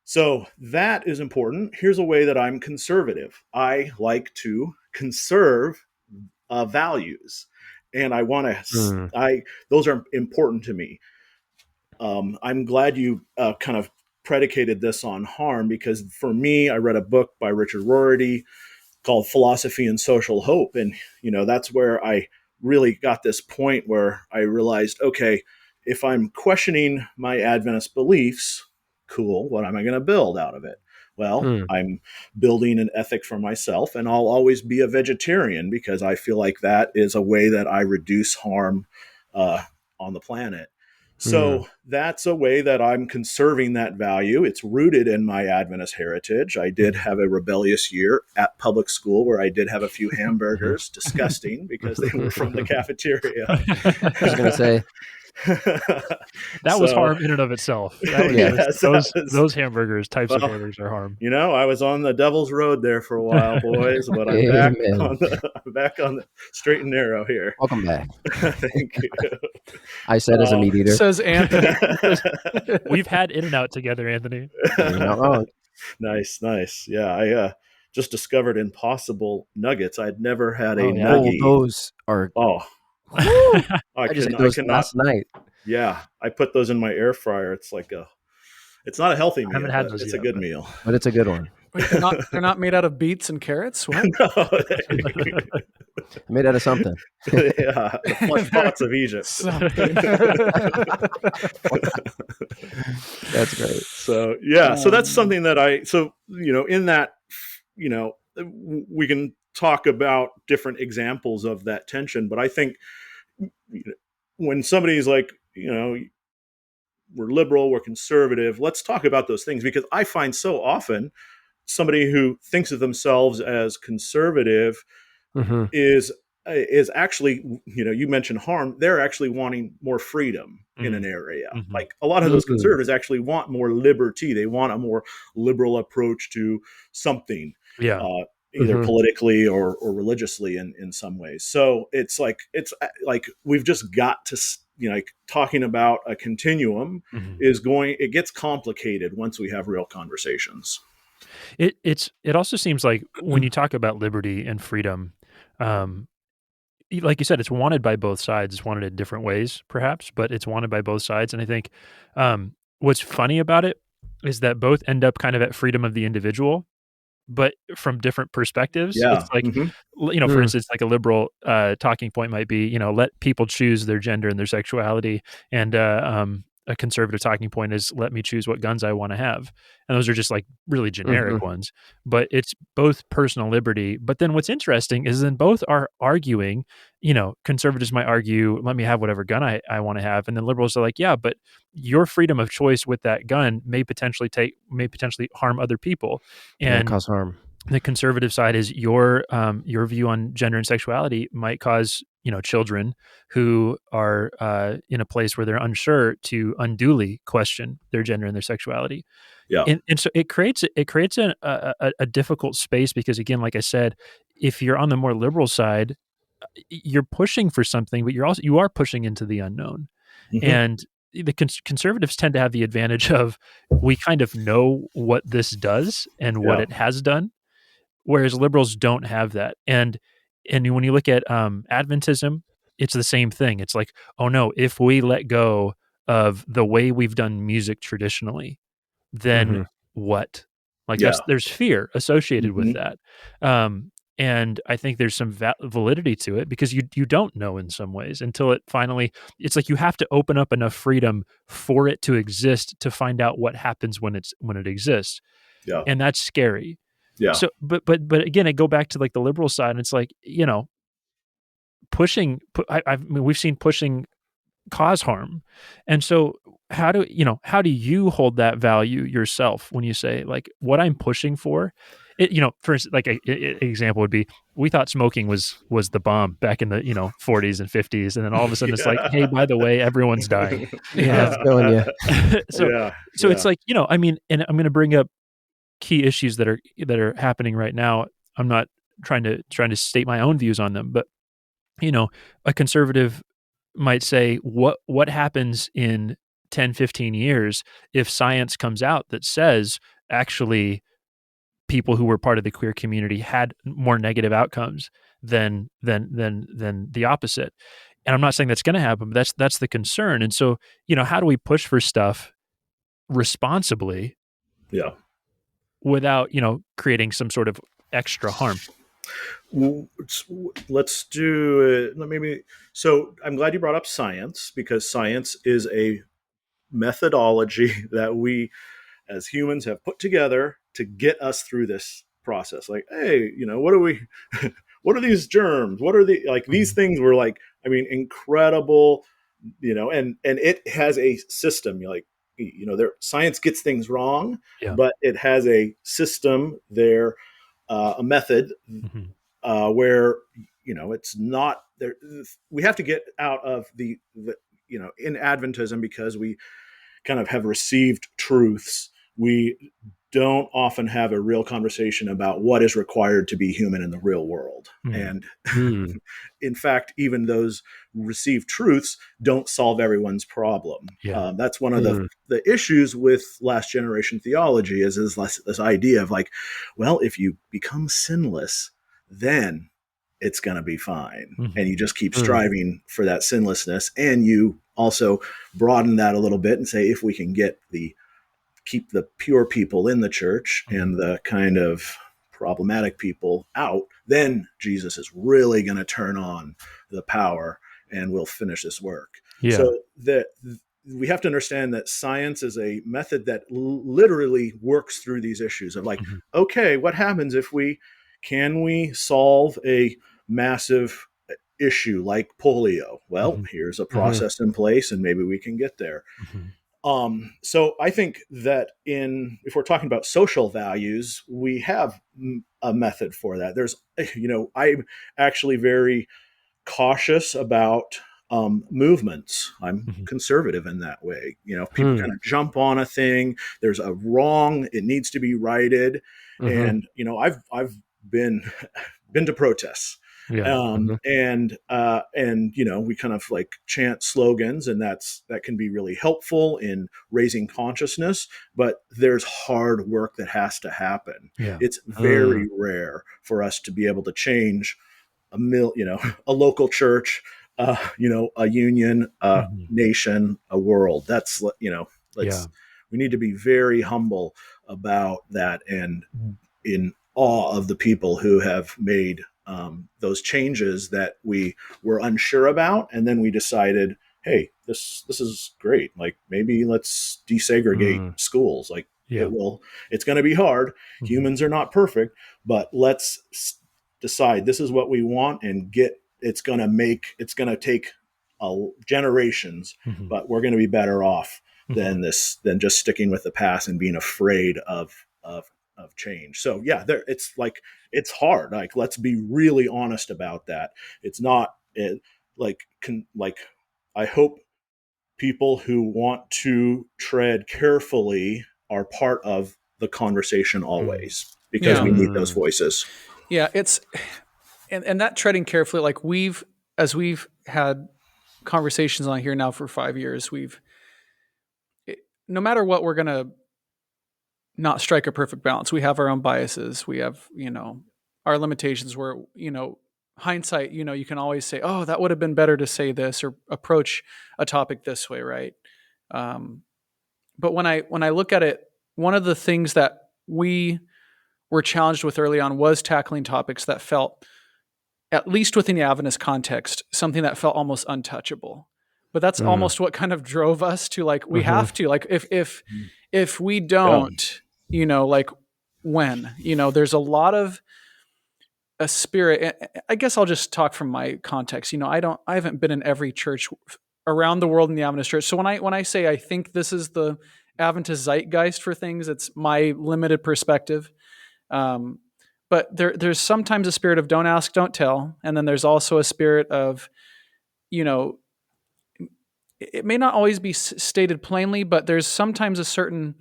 so that is important. Here's a way that I'm conservative. I like to conserve values, and I want to. Hmm. I Those are important to me. I'm glad you kind of predicated this on harm, because for me, I read a book by Richard Rorty called Philosophy and Social Hope. And, that's where I really got this point where I realized, okay, if I'm questioning my Adventist beliefs, cool, what am I going to build out of it? Well, Hmm. I'm building an ethic for myself, and I'll always be a vegetarian because I feel like that is a way that I reduce harm uh, on the planet. Hmm. So that's a way that I'm conserving that value. It's rooted in my Adventist heritage. I did Mhm. have a rebellious year at public school where I did have a few Mhm. hamburgers, disgusting because they were from the cafeteria. I was gonna say, That was So, harm in and of itself. That was just yes, that those was, those hamburgers, types of well, hamburgers are harm. I was on the devil's road there for a while, boys, but I'm back amen. on the straight and narrow here. Welcome back. Thank you. I said as a meat eater, Says Anthony. We've had In-N-Out together, Anthony. you're not wrong. Nice, nice. Yeah, I just discovered Impossible Nuggets. I'd never had a Oh, yeah. Oh, nuggie. those are. Oh, Whew, I I just can had I those cannot. last night. Yeah, I put those in my air fryer. It's not a healthy I haven't meal, had but those it's a yet, good but meal. But it's a good one. Wait, they're not made out of beets and carrots? What? No, Made out of something. yeah, the flesh They're pots of Egypt. something. That's great. So yeah, so that's Um, something that in that, we can talk about different examples of that tension, but I think, when somebody's like, we're liberal, we're conservative, let's talk about those things, because I find so often somebody who thinks of themselves as conservative Hmm. is actually, you mentioned harm, they're actually wanting more freedom in an Mm, area. mhm. Like, a lot of those Mm. conservatives actually want more liberty. They want a more liberal approach to something, Yeah. uh, either Hmm. politically or religiously in some ways. So it's like we've just got to, like, talking about a continuum Mhm. it gets complicated once we have real conversations. It also seems like when you talk about liberty and freedom, um, like you said, it's wanted by both sides. It's wanted in different ways, perhaps, but it's wanted by both sides. And I think what's funny about it is that both end up kind of at freedom of the individual, but from different perspectives. Yeah. It's like, Hmm. for Mm. instance, like a liberal talking point might be, let people choose their gender and their sexuality, and a conservative talking point is let me choose what guns I want to have. And those are just like really generic Hmm. ones, but it's both personal liberty. But then what's interesting is then both are arguing, conservatives might argue, let me have whatever gun I want to have. And then liberals are like, yeah, but your freedom of choice with that gun may potentially harm other people. Yeah, And cause harm. the conservative side is your view on gender and sexuality might cause children who are in a place where they're unsure to unduly question their gender and their sexuality, Yeah. and so it creates a difficult space because, again, like I said, if you're on the more liberal side, you're pushing for something, but you are pushing into the unknown. Hmm. And the conservatives tend to have the advantage of we kind of know what this does and what Yeah. it has done, whereas liberals don't have that. And when you look at Adventism, it's the same thing. It's like, oh no, if we let go of the way we've done music traditionally, then Hmm. what? Like Yeah. there's fear associated with Hmm. that. Um, And I think there's some validity to it, because you don't know in some ways until it finally, it's like you have to open up enough freedom for it to exist to find out what happens when it exists. Yeah. And that's scary. Yeah. So, but again, I go back to like the liberal side, and it's like, I mean, we've seen pushing cause harm. And so how do you hold that value yourself when you say, like, what I'm pushing for it, for instance, like example would be, we thought smoking was the bomb back in the 40s and 50s, and then all of a sudden it's like, hey, by the way, everyone's dying. Yeah, it's going, yeah. so Yeah. so it's like, I mean, and I'm going to bring up key issues that are happening right now. I'm not trying to state my own views on them, but a conservative might say, what happens in 10, 15 years if science comes out that says actually people who were part of the queer community had more negative outcomes than the opposite. And I'm not saying that's going to happen, but that's the concern. And so, how do we push for stuff responsibly Yeah. without, creating some sort of extra harm? Let's do it. Maybe. So I'm glad you brought up science, because science is a methodology that we as humans have put together to get us through this process. Like, hey, what are these germs? What are these things were like, I mean, incredible, and it has a system. Science gets things wrong, Yeah. but it has a system there, a method, where it's not there. We have to get out of the in Adventism, because we kind of have received truths. We don't often have a real conversation about what is required to be human in the real world. And in fact, even those received truths don't solve everyone's problem. Yeah. That's one of the issues with last generation theology is this idea of like, well, if you become sinless, then it's going to be fine. And you just keep striving for that sinlessness. And you also broaden that a little bit and say, if we can keep the pure people in the church and the kind of problematic people out, then Jesus is really going to turn on the power and we'll finish this work. Yeah. So we have to understand that science is a method that literally works through these issues of like, okay, what happens if can we solve a massive issue like polio? Well, here's a process in place and maybe we can get there. So I think that if we're talking about social values, we have a method for that. I'm actually very cautious about movements. I'm conservative in that way. People kind of jump on a thing. There's a wrong. It needs to be righted. And I've been to protests. Yeah. And we kind of like chant slogans, and that can be really helpful in raising consciousness, but there's hard work that has to happen. Yeah. It's very rare for us to be able to change a local church, a union, a nation, a world. That's, we need to be very humble about that and in awe of the people who have made those changes that we were unsure about. And then we decided, hey, this is great. Like, maybe let's desegregate schools. Like, it's going to be hard. Humans are not perfect, but let's decide this is what we want and it's going to take generations, but we're going to be better off than just sticking with the past and being afraid of change. So yeah, it's hard. Like, let's be really honest about that. It's not I hope people who want to tread carefully are part of the conversation always, because we need those voices. Yeah, it's and that treading carefully, like as we've had conversations on here now for 5 years, no matter what, we're gonna not strike a perfect balance. We have our own biases. We have, our limitations where, hindsight, you can always say, oh, that would have been better to say this or approach a topic this way. Right. But when I look at it, one of the things that we were challenged with early on was tackling topics that felt, at least within the Adventist context, something that felt almost untouchable. But that's almost what kind of drove us to like, we have to, like, if we Yeah. don't, like, when, there's a lot of a spirit. I guess I'll just talk from my context. I haven't been in every church around the world in the Adventist church. So when I say I think this is the Adventist zeitgeist for things, it's my limited perspective. But there's sometimes a spirit of don't ask, don't tell. And then there's also a spirit of, it may not always be stated plainly, but there's sometimes a certain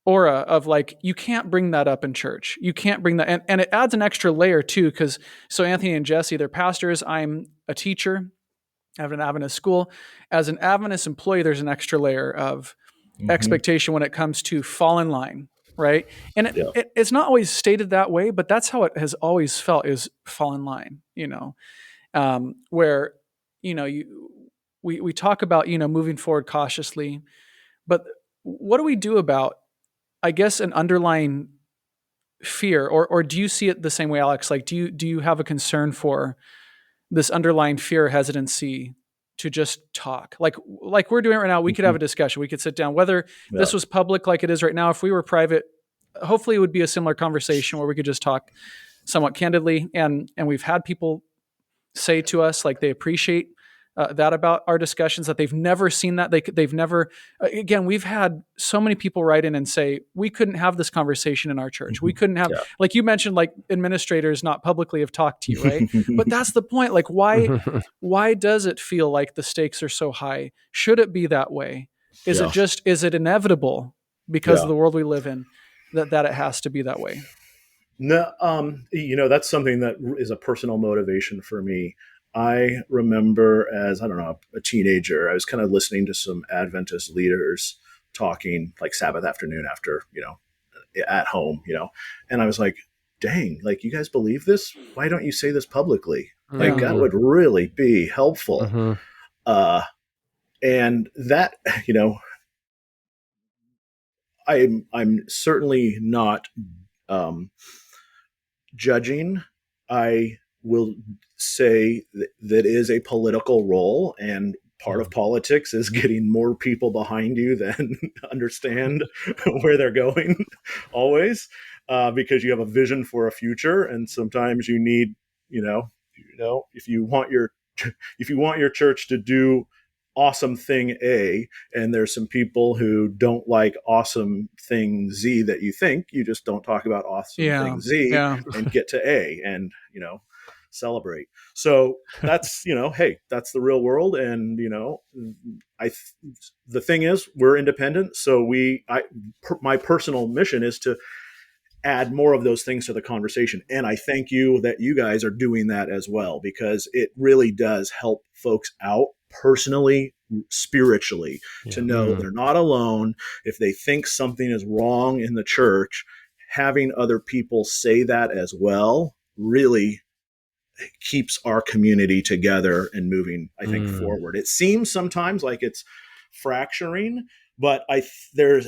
aura of like, you can't bring that up in church. You can't bring that. And it adds an extra layer too. So Anthony and Jesse, they're pastors. I'm a teacher. I have an Adventist school. As an Adventist employee, there's an extra layer of expectation when it comes to fall in line. Right. And it's not always stated that way, but that's how it has always felt, is fall in line, where, we talk about, moving forward cautiously, but what do we do about, I guess, an underlying fear, or do you see it the same way, Alex? Like, do you have a concern for this underlying fear or hesitancy to just talk like we're doing right now? We could have a discussion. We could sit down, whether this was public like it is right now. If we were private, hopefully it would be a similar conversation where we could just talk somewhat candidly. And we've had people say to us, like, they appreciate that about our discussions, that they've never seen that. They've never, again, we've had so many people write in and say, we couldn't have this conversation in our church. We couldn't have, like you mentioned, like administrators not publicly have talked to you, right? But that's the point. Like, why does it feel like the stakes are so high? Should it be that way? Is it inevitable because of the world we live in that it has to be that way? No, that's something that is a personal motivation for me. I remember as, I don't know, a teenager, I was kind of listening to some Adventist leaders talking like Sabbath afternoon after, at home, and I was like, dang, like, you guys believe this? Why don't you say this publicly? Like, that would really be helpful. And that, I'm certainly not judging. I will say that is a political role, and part of politics is getting more people behind you than understand where they're going always, because you have a vision for a future, and sometimes you need, if you want your church to do awesome thing A, and there's some people who don't like awesome thing Z that you think, you just don't talk about awesome thing Z and get to A and, celebrate. So that's, hey, that's the real world. And, the thing is, we're independent. So my personal mission is to add more of those things to the conversation. And I thank you that you guys are doing that as well, because it really does help folks out personally, spiritually, to know they're not alone. If they think something is wrong in the church, having other people say that as well really keeps our community together and moving, I think, forward. It seems sometimes like it's fracturing, but there's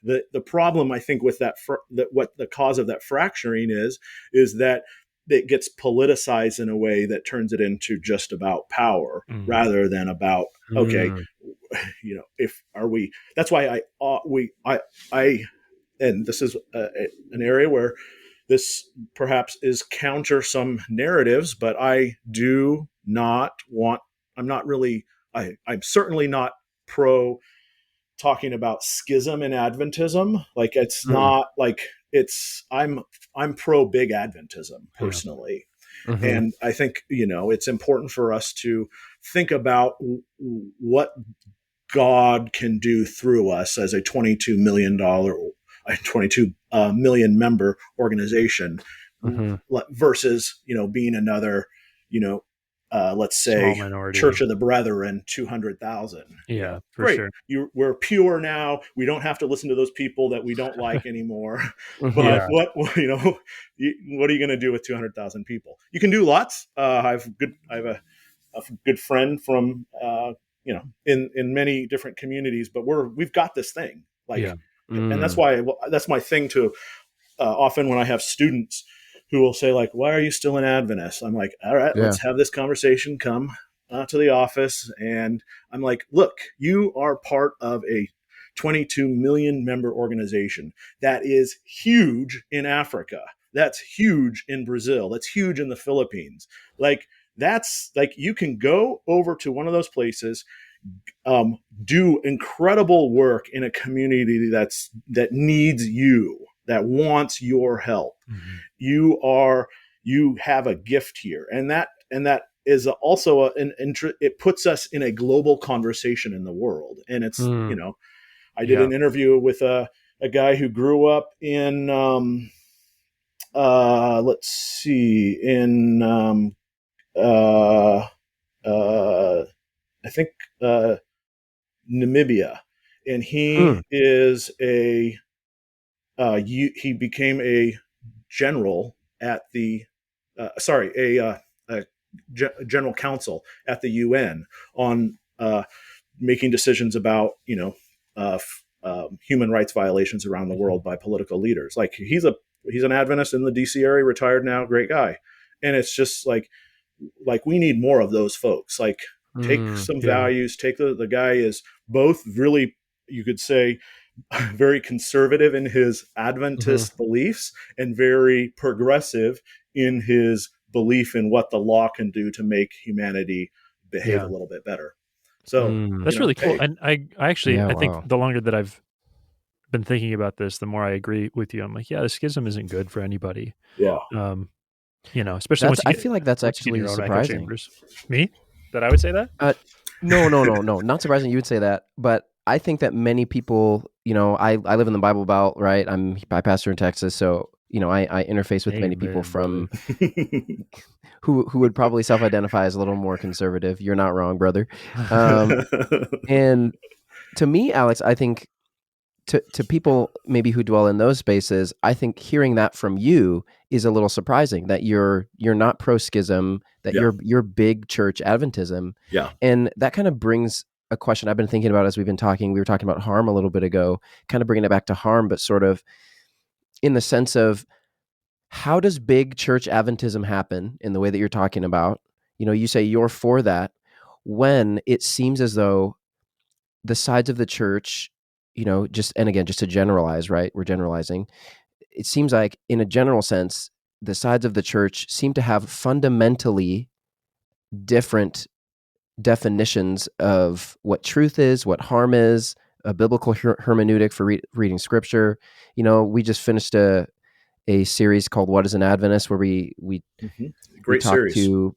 the problem, I think, with that what the cause of that fracturing is that it gets politicized in a way that turns it into just about power rather than about, okay, that's why and this is an area where this perhaps is counter some narratives, but I'm certainly not pro talking about schism in Adventism. Like, it's not like I'm pro big Adventism personally. And I think, it's important for us to think about what God can do through us as a $22 million member organization versus, being another, let's say Church of the Brethren, 200,000. Yeah, for great. Sure. We're pure now. We don't have to listen to those people that we don't like anymore. But what are you going to do with 200,000 people? You can do lots. I have a good friend from, in many different communities, but we've got this thing. And that's why, that's my thing to often when I have students who will say like, why are you still an Adventist? I'm like, all right, Yeah. let's have this conversation. Come to the office. And I'm like, look, you are part of a 22 million member organization that is huge in Africa. That's huge in Brazil. That's huge in the Philippines. Like, that's like, you can go over to one of those places, do incredible work in a community that needs you, that wants your help. Mm-hmm. You have a gift here, and that is also it puts us in a global conversation in the world. And it's, I did Yeah. an interview with a guy who grew up in let's see, in uh, uh, I think Namibia, and Hmm. he is he became a general at the a general counsel at the UN on making decisions about human rights violations around the world by political leaders. Like, he's an Adventist in the DC area, retired now, great guy, and it's just like we need more of those folks. Like, take some Yeah. values. Take the guy is both really, you could say, very conservative in his Mm-hmm. Adventist beliefs and very progressive in his belief in what the law can do to make humanity behave a Yeah. little bit better. So, That's really cool. hey, And I actually, Yeah. I think Wow. the longer that I've been thinking about this, the more I agree with you. I'm like, yeah, the schism isn't good for anybody. yeah, Um, especially That's. once I you get feel like that's in actually your own echo surprising. chambers. Me? That I would say that? Uh, no, no, no, no. Not surprising you would say that, but I think that many people, I live in the Bible Belt, right? I'm a pastor in Texas, so I interface with many people Amen, brother. from who would probably self-identify as a little more conservative. You're not wrong, brother. And to me, Alex, I think to people maybe who dwell in those spaces, I think hearing that from you is a little surprising, that you're not pro schism, that yeah, you're big church Adventism. yeah, And that kind of brings a question I've been thinking about as we've been talking. We were talking about harm a little bit ago, kind of bringing it back to harm, but sort of in the sense of, how does big church Adventism happen in the way that you're talking about? You say you're for that when it seems as though the sides of the church, just to generalize, right? We're generalizing. It seems like, in a general sense, the sides of the church seem to have fundamentally different definitions of what truth is, what harm is, a biblical hermeneutic for reading scripture. We just finished a series called "What is an Adventist," where hmm we great talked series. to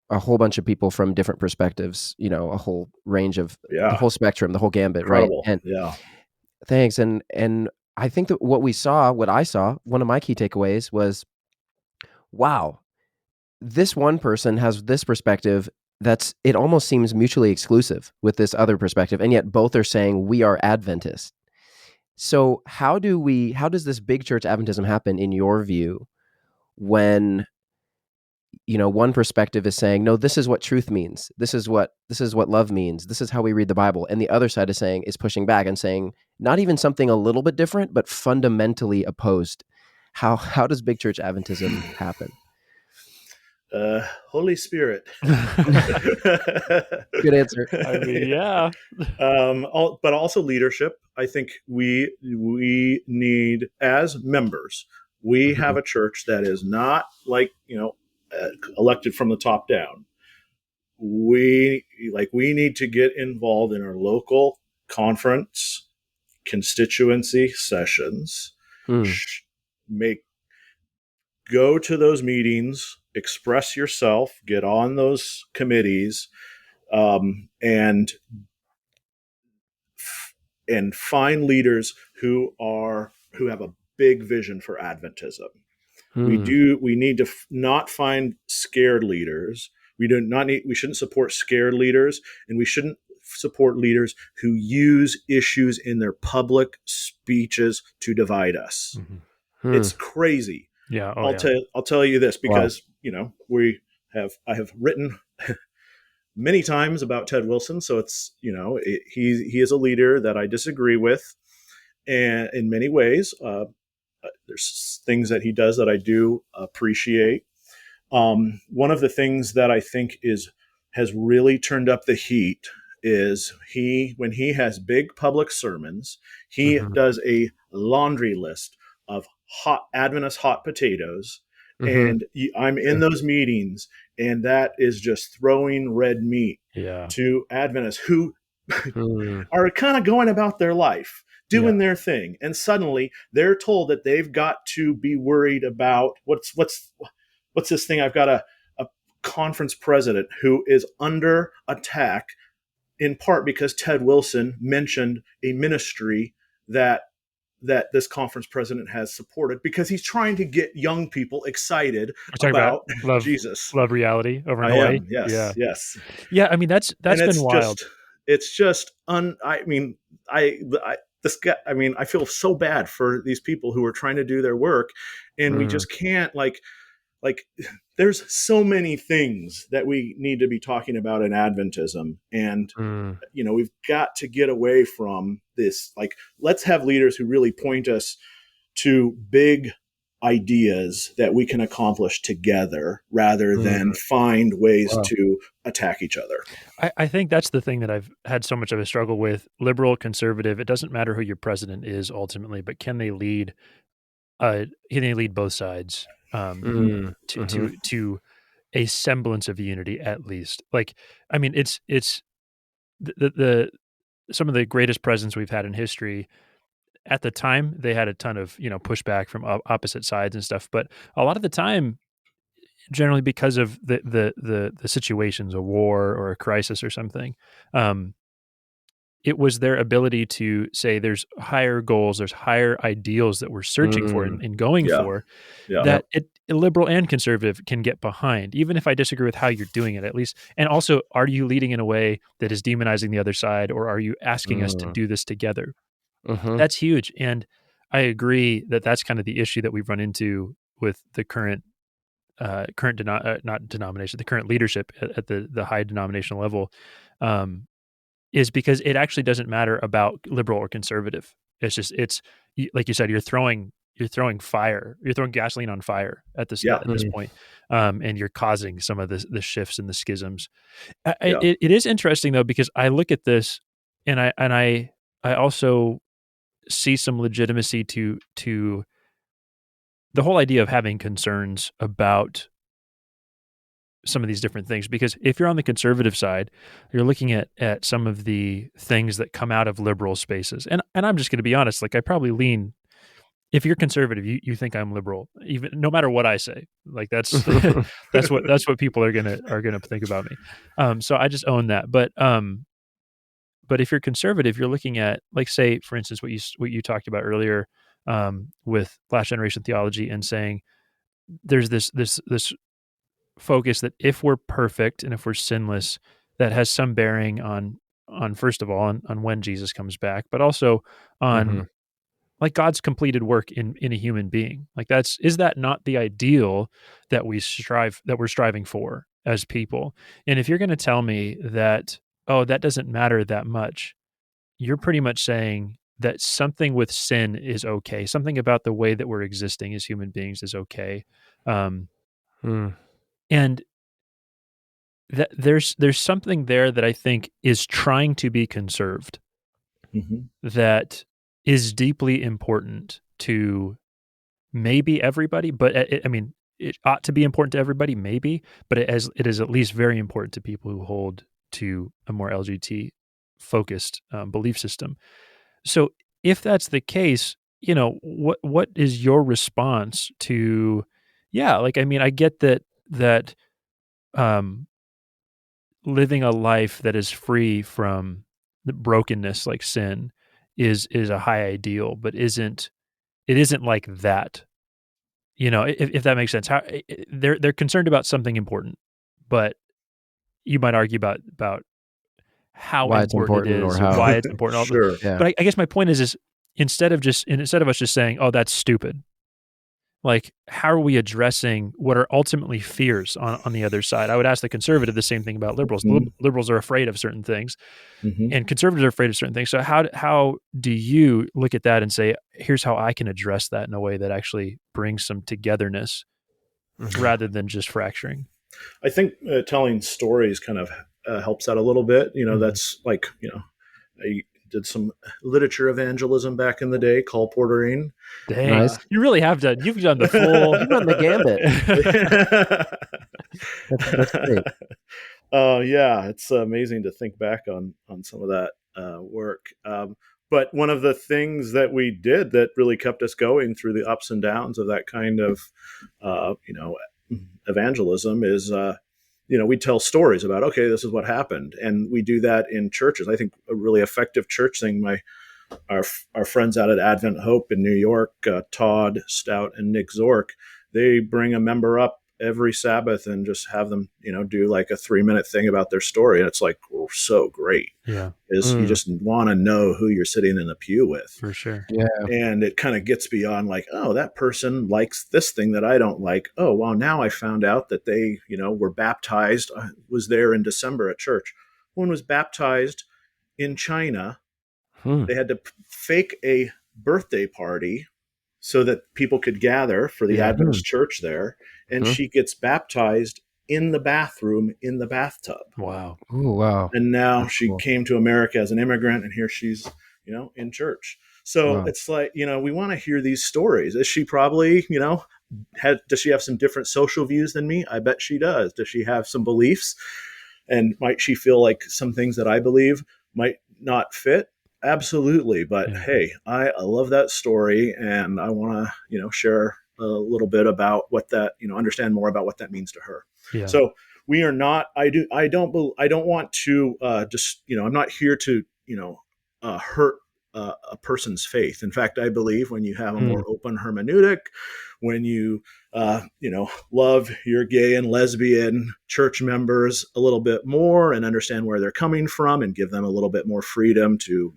a whole bunch of people from different perspectives. A whole range of the Yeah, whole spectrum, the whole gambit, right? incredible. And Yeah, thanks. And I think that what I saw, one of my key takeaways was, wow, this one person has this perspective it almost seems mutually exclusive with this other perspective, and yet both are saying we are Adventists. So how does this big church Adventism happen in your view, when one perspective is saying, no, this is what truth means, this is what love means, this is how we read the Bible, and the other side is pushing back and saying not even something a little bit different, but fundamentally opposed? How does big church Adventism happen? Holy Spirit. Good answer. I mean, Yeah. yeah. But also leadership. I think we need, as members, we have Mhm. a church that is not like, elected from the top down. We need to get involved in our local conference, constituency sessions, Hmm. make go to those meetings, express yourself, get on those committees, and find leaders who have a big vision for Adventism. Hmm. We need to not find scared leaders. We shouldn't support scared leaders, and we shouldn't support leaders who use issues in their public speeches to divide us. Mhm. Hmm. It's crazy. Yeah. Oh, yeah. I'll tell you this, Wow. because I have written many times about Ted Wilson, so it's he is a leader that I disagree with, and in many ways, there's things that he does that I do appreciate. One of the things that I think has really turned up the heat is when he has big public sermons, he Mm-hmm. does a laundry list of hot Adventist hot potatoes, Mm-hmm. and I'm in those meetings, and that is just throwing red meat Yeah. to Adventists who Mm. are kind of going about their life, doing Yeah. their thing, and suddenly they're told that they've got to be worried about what's this thing. I've got a conference president who is under attack in part because Ted Wilson mentioned a ministry that this conference president has supported because he's trying to get young people excited We're talking about about love, Jesus. love reality over in I Hawaii. am, yes, Yeah. yes. Yeah. I mean, that's And been wild. it's just I mean, I this guy, I mean, I feel so bad for these people who are trying to do their work, and we just can't like there's so many things that we need to be talking about in Adventism, and Mm. we've got to get away from this. Like, let's have leaders who really point us to big ideas that we can accomplish together rather than find ways Wow. to attack each other. I think that's the thing that I've had so much of a struggle with. Liberal, conservative, it doesn't matter who your president is ultimately, but can they lead both sides Mm. to Mm-hmm. a semblance of unity at least? Like, I mean, it's the some of the greatest presidents we've had in history. At the time, they had a ton of pushback from opposite sides and stuff, but a lot of the time, generally because of the situations, a war or a crisis or something, it was their ability to say there's higher goals, there's higher ideals that we're searching for Mm. and going Yeah, for, yeah, that liberal and conservative can get behind, even if I disagree with how you're doing it, at least. And also, are you leading in a way that is demonizing the other side, or are you asking us to Mm. do this together? Mm-hmm. That's huge. And I agree that that's kind of the issue that we've run into with the not denomination, the current leadership at the high denominational level, um, is because it actually doesn't matter about liberal or conservative. It's just like you said, you're throwing gasoline on fire at yeah, this point, and you're causing some of the shifts and the schisms. yeah. It is interesting though, because I look at this and I also see some legitimacy to the whole idea of having concerns about some of these different things, because if you're on the conservative side, you're looking at some of the things that come out of liberal spaces. And I'm just going to be honest, like I probably lean, if you're conservative, you think I'm liberal, even no matter what I say. Like that's that's what people are gonna think about me. So I just own that. But if you're conservative, you're looking at, like, say, for instance, what you talked about earlier, with last generation theology, and saying there's this focus that if we're perfect and if we're sinless, that has some bearing on first of all on when Jesus comes back, but also Mm-hmm. on like God's completed work in a human being. Like is that not the ideal that we're striving for as people? And if you're going to tell me that, oh, that doesn't matter that much, you're pretty much saying that something with sin is okay. Something about the way that we're existing as human beings is okay. Um, Mm. and that there's something there that I think is trying to be conserved, Mhm. that is deeply important to maybe everybody, but I mean, it ought to be important to everybody, maybe, but it is at least very important to people who hold to a more LGBT focused belief system. So if that's the case, what is your response to, yeah, like, I mean, I get that um, living a life that is free from the brokenness like sin is a high ideal, but it isn't like that. If that makes sense. How they're concerned about something important, but you might argue about how Why it's important it important or is, how? why it's important. Sure. Yeah. But I guess my point is instead of us just saying, "Oh, that's stupid," like, how are we addressing what are ultimately fears on the other side? I would ask the conservative the same thing about liberals. Mhm. Liberals are afraid of certain things, Mhm. and conservatives are afraid of certain things. So how do you look at that and say, here's how I can address that in a way that actually brings some togetherness Mhm. rather than just fracturing? I think telling stories kind of helps out a little bit. Mhm. That's like, I did some literature evangelism back in the day, call portering. Nice. Dang, you really have done. You've done the full. You run the gambit. That's great. Yeah, it's amazing to think back on some of that work. But one of the things that we did that really kept us going through the ups and downs of that kind of, uh, you know, evangelism is, we tell stories about, okay, this is what happened, and we do that in churches. I think a really effective church thing. Our friends out at Advent Hope in New York, Todd Stout and Nick Zork, they bring a member up every Sabbath and just have them, do like a 3-minute thing about their story. And it's like, so great, Yeah, is you Mm, just want to know who you're sitting in the pew with. for sure. yeah. And it kind of gets beyond like, oh, that person likes this thing that I don't like. Oh, well, now I found out that they, were baptized. I was there in December at church. One was baptized in China. Hmm. They had to fake a birthday party so that people could gather for the Yeah. Hmm. Adventist church there. And Hmm. she gets baptized in the bathroom in the bathtub. Wow. Ooh, wow. And now That's she cool. came to America as an immigrant, and here she's, in church. So Wow. it's like, we want to hear these stories. Is she probably, does she have some different social views than me? I bet she does. Does she have some beliefs? And might she feel like some things that I believe might not fit? Absolutely. But Yeah. hey, I love that story, and I want to, share a little bit about what that, understand more about what that means to her. Yeah. So we are not, I don't want to just, I'm not here to, hurt a person's faith. In fact, I believe when you have a Mm. more open hermeneutic, when you, love your gay and lesbian church members a little bit more and understand where they're coming from and give them a little bit more freedom to,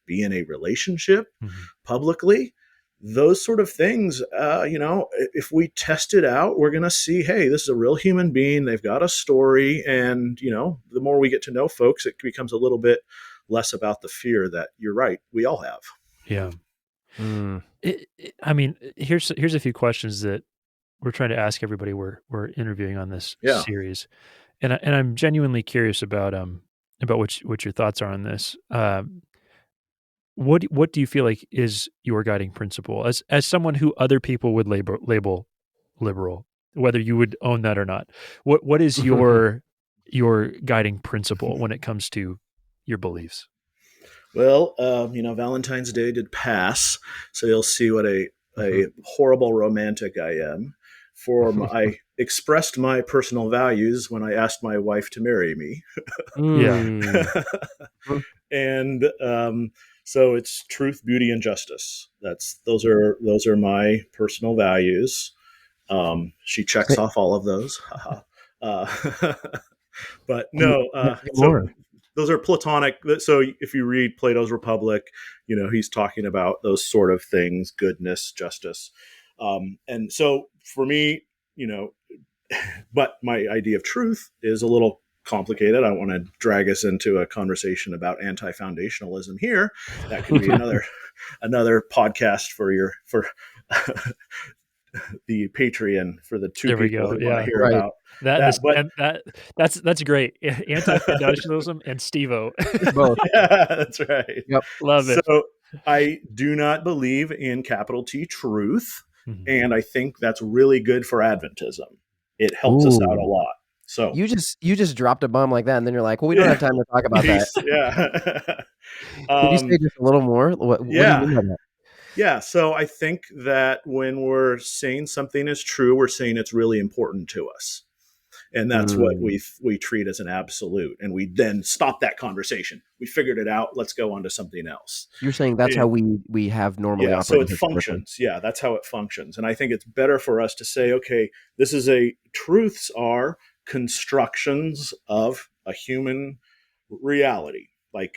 be in a relationship Mhm. publicly. Those sort of things, if we test it out, we're going to see, hey, this is a real human being. They've got a story. And, the more we get to know folks, it becomes a little bit less about the fear that you're right, we all have. Yeah. Mm. I mean, here's a few questions that we're trying to ask everybody we're interviewing on this Yeah. series, and I'm genuinely curious about what your thoughts are on this. What do you feel like is your guiding principle as someone who other people would label liberal, whether you would own that or not? What is your guiding principle when it comes to your beliefs? Well, Valentine's Day did pass, so you'll see what a horrible romantic I am. I expressed my personal values when I asked my wife to marry me, Yeah. Mm. Mm. and so it's truth, beauty, and justice. Those are my personal values. She checks Say, off all of those. uh, but do you, no, yeah, say so more. those are Platonic. So if you read Plato's Republic, he's talking about those sort of things: goodness, justice, and so for me, you know, but my idea of truth is a little complicated. I don't want to drag us into a conversation about anti-foundationalism here. That could be another podcast for the Patreon for the two There we people go. who want to Yeah. hear Right. about That and that. this But and that's great. Anti-foundationalism and Steve-O. Both. yeah, that's right. Yep. Love So it. I do not believe in capital T truth, Mhm. and I think that's really good for Adventism. It helps us out a Ooh. lot. So You just dropped a bomb like that, and then you're like, well, we don't have yeah, time to talk about that. peace. Yeah. Could you say um, just a little more? What do you yeah. mean by that? Yeah. So I think that when we're saying something is true, we're saying it's really important to us. And that's what Mm. we treat as an absolute. And we then stop that conversation. We figured it out. Let's go on to something else. You're saying that's how And we have normally yeah, so it operated historically. functions. Yeah, that's how it functions. And I think it's better for us to say, okay, truths are constructions of a human reality. Like,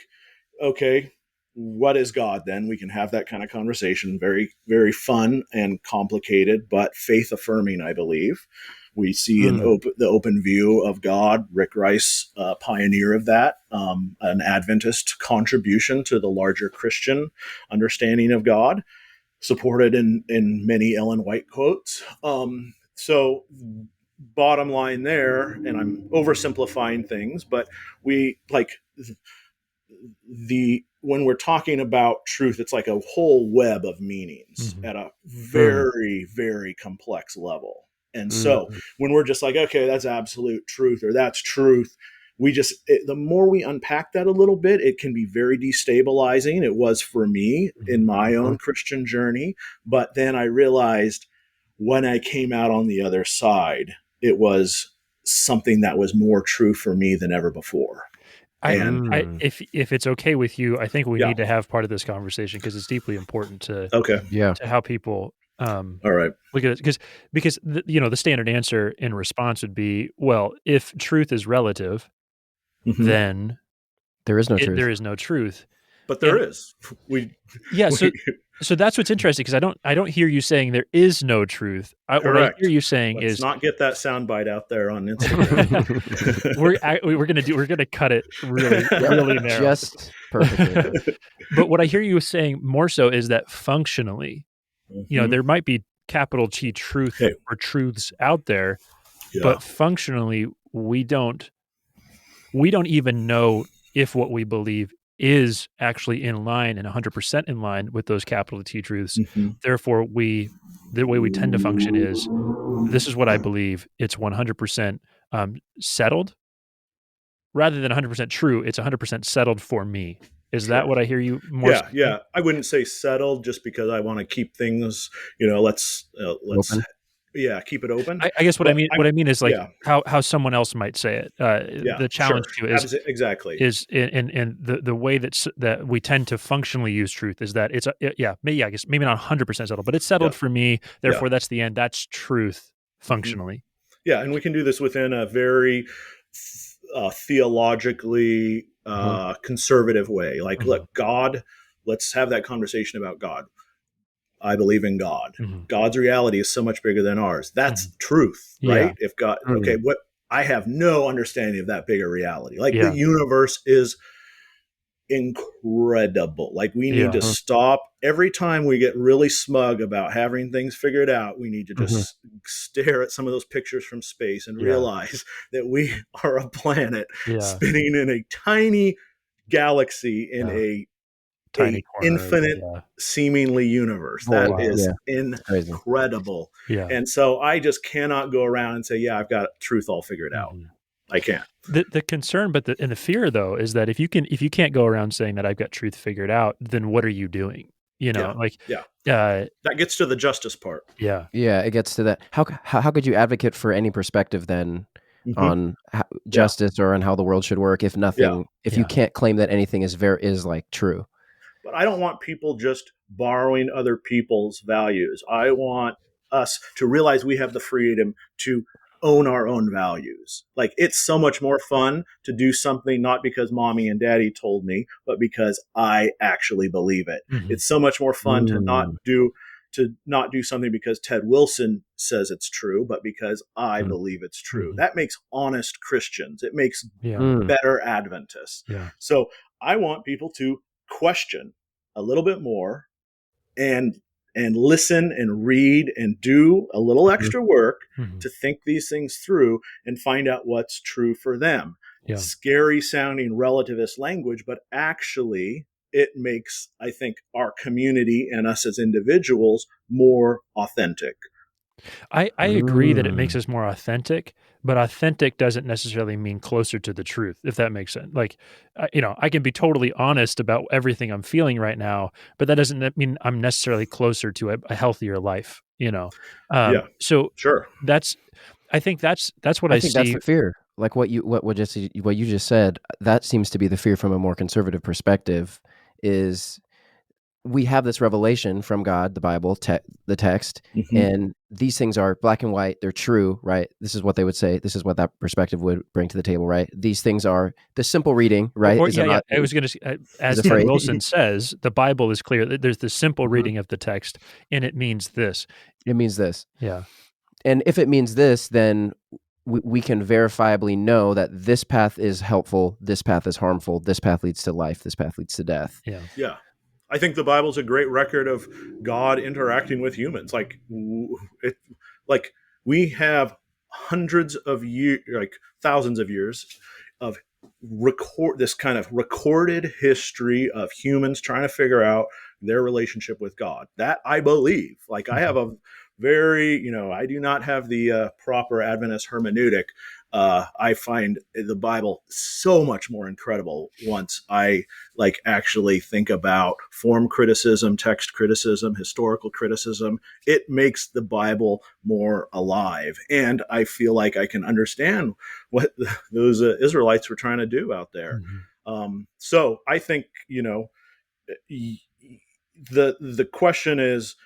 okay, what is God then? We can have that kind of conversation. Very, very fun and complicated, but faith affirming, I believe. We see the open view of God, Rick Rice, pioneer of that, an Adventist contribution to the larger Christian understanding of God, supported in many Ellen White quotes. So bottom line there, and I'm oversimplifying things, but we like when we're talking about truth, it's like a whole web of meanings at a very, very complex level. And so when we're just like, okay, that's absolute truth or that's truth, the more we unpack that a little bit, it can be very destabilizing. It was for me in my own Christian journey. But then I realized when I came out on the other side, it was something that was more true for me than ever before. If it's okay with you, I think we need to have part of this conversation because it's deeply important to how people all right, look at it. Because the standard answer in response would be, well, if truth is relative, then there is no truth. There is no truth. But there is. So that's what's interesting because I don't hear you saying there is no truth. What I hear you saying Let's is not get that soundbite out there on Instagram. we're gonna cut it really really narrow, just perfectly. But what I hear you saying more so is that functionally, there might be capital T truth or truths out there, but functionally we don't even know if what we believe is actually in line and 100% in line with those capital T truths. Therefore, the way we tend to function is, this is what I believe. It's 100% settled. Rather than 100% true, it's 100% settled for me. Is that what I hear you more? Yeah. I wouldn't say settled just because I want to keep things, let's open. Keep it open. I guess what I mean is like how someone else might say it. The challenge to it is exactly is in the way that we tend to functionally use truth is that it's maybe I guess maybe not 100% settled, but it's settled for me. Therefore, that's the end. That's truth functionally. Yeah, and we can do this within a very theologically conservative way. Like, look, God. Let's have that conversation about God. I believe in God. God's reality is so much bigger than ours. That's truth, right? If God, what I have no understanding of that bigger reality. Like the universe is incredible. Like we need to stop every time we get really smug about having things figured out. We need to just stare at some of those pictures from space and realize that we are a planet spinning in a tiny galaxy in a tiny infinite seemingly universe. That is incredible. And so I just cannot go around and say, I've got truth all figured out. I can't. The concern, and the fear though, is that if you can't go around saying that I've got truth figured out, then what are you doing? That gets to the justice part. It gets to that. How could you advocate for any perspective then on justice or on how the world should work if nothing, if you can't claim that anything is like true? But I don't want people just borrowing other people's values. I want us to realize we have the freedom to own our own values. Like, it's so much more fun to do something not because mommy and daddy told me, but because I actually believe it. It's so much more fun to not do something because Ted Wilson says it's true, but because I believe it's true. That makes honest Christians. It makes better Adventists. So I want people to question a little bit more and listen and read and do a little extra work to think these things through and find out what's true for them. Scary sounding relativist language, but actually it makes, I think, our community and us as individuals more authentic. I agree that it makes us more authentic, but authentic doesn't necessarily mean closer to the truth, if that makes sense. Like, I can be totally honest about everything I'm feeling right now, but that doesn't mean I'm necessarily closer to a healthier life, So sure. I think that's what I see. That's the fear. Like what you just said, that seems to be the fear from a more conservative perspective is we have this revelation from God, the Bible, the text, and these things are black and white. They're true, right? This is what they would say. This is what that perspective would bring to the table, right? These things are the simple reading, right? I was going to, as a Ted phrase? Wilson says, the Bible is clear. There's the simple reading of the text, and it means this. It means this. Yeah. And if it means this, then we can verifiably know that this path is helpful, this path is harmful, this path leads to life, this path leads to death. Yeah. I think the Bible's a great record of God interacting with humans. Like we have hundreds of years, like thousands of years of this kind of recorded history of humans trying to figure out their relationship with God. That I believe. Like I have a very, I do not have the proper Adventist hermeneutic. I find the Bible so much more incredible once I actually think about form criticism, text criticism, historical criticism. It makes the Bible more alive. And I feel like I can understand what those Israelites were trying to do out there. So I think, the question is,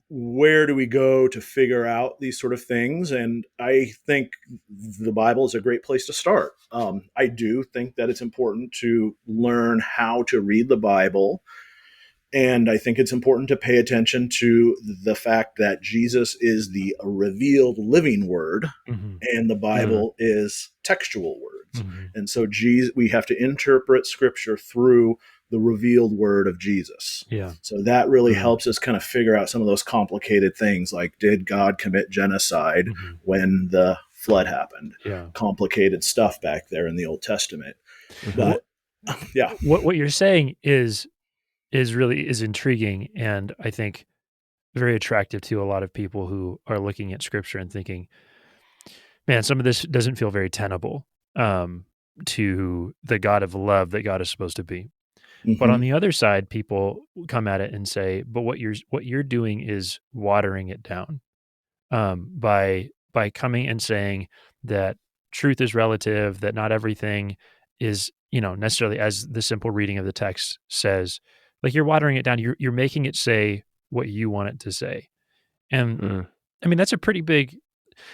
where do we go to figure out these sort of things? And I think the Bible is a great place to start. I do think that it's important to learn how to read the Bible. And I think it's important to pay attention to the fact that Jesus is the revealed living word, and the Bible is textual words. And so we have to interpret Scripture through the revealed word of Jesus. So that really helps us kind of figure out some of those complicated things, like, did God commit genocide when the flood happened? Complicated stuff back there in the Old Testament. But what you're saying is really intriguing, and I think very attractive to a lot of people who are looking at Scripture and thinking, man, some of this doesn't feel very tenable to the God of love that God is supposed to be. But on the other side, people come at it and say, but what you're doing is watering it down by coming and saying that truth is relative, that not everything is, necessarily as the simple reading of the text says. Like, you're watering it down. You're making it say what you want it to say. And I mean, that's a pretty big,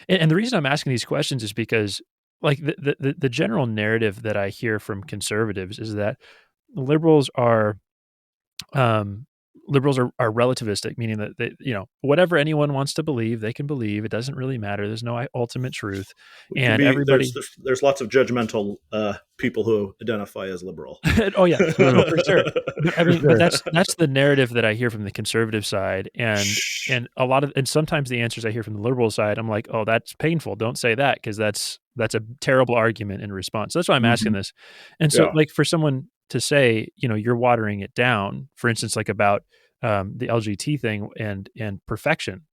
and the reason I'm asking these questions is because, like, the general narrative that I hear from conservatives is that liberals are relativistic, meaning that they, whatever anyone wants to believe, they can believe. It doesn't really matter. There's no ultimate truth, and everybody. There's lots of judgmental people who identify as liberal. Oh yeah, no, for sure. But I mean, but that's the narrative that I hear from the conservative side, and sometimes the answers I hear from the liberal side, I'm like, oh, that's painful. Don't say that, because that's a terrible argument in response. So that's why I'm asking this. And so, like, for someone to say, you're watering it down, for instance, like about the LGBT thing and perfection.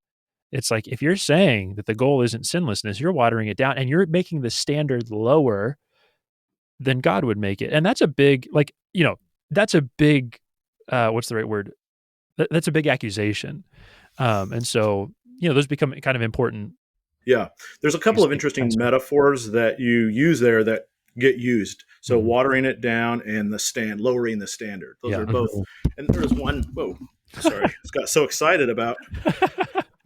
It's like, if you're saying that the goal isn't sinlessness, you're watering it down, and you're making the standard lower than God would make it. And that's a big, that's a big, what's the right word? That's a big accusation. And so, those become kind of important. Yeah. There's a couple of interesting metaphors that you use there that get used. So watering it down and lowering the standard. Those are both. And there's one. Whoa, sorry, I got so excited about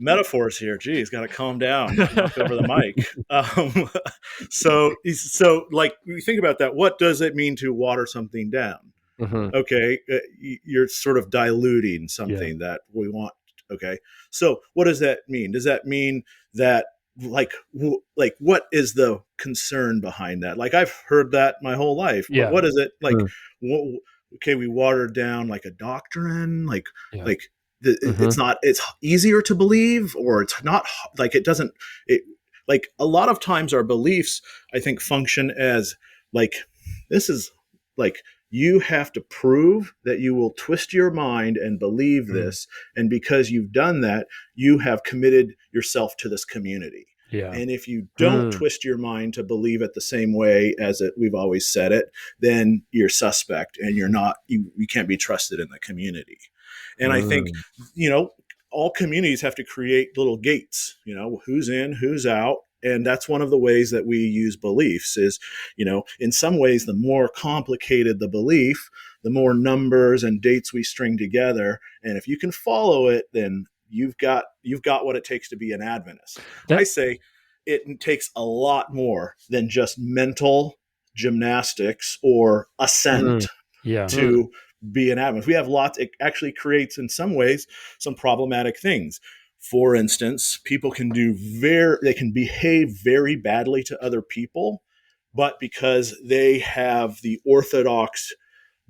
metaphors here. Geez, got to calm down. Knock over the mic. So like, you think about that. What does it mean to water something down? Okay, you're sort of diluting something that we want. Okay, so what does that mean? Does that mean that, like what is the concern behind that? Like, I've heard that my whole life. But what is it like? Okay, we watered down like a doctrine, it's easier to believe, or it's not, like, it doesn't, like, a lot of times our beliefs, I think, function as like, this is like, you have to prove that you will twist your mind and believe this. And because you've done that, you have committed yourself to this community. And if you don't twist your mind to believe it the same way as we've always said it, then you're suspect, and you're not, you can't be trusted in the community. And I think, all communities have to create little gates, who's in, who's out. And that's one of the ways that we use beliefs is, in some ways, the more complicated the belief, the more numbers and dates we string together. And if you can follow it, then you've got what it takes to be an Adventist. I say it takes a lot more than just mental gymnastics or assent to be an Adventist. We have lots. It actually creates, in some ways, some problematic things. For instance, people can behave very badly to other people, but because they have the orthodox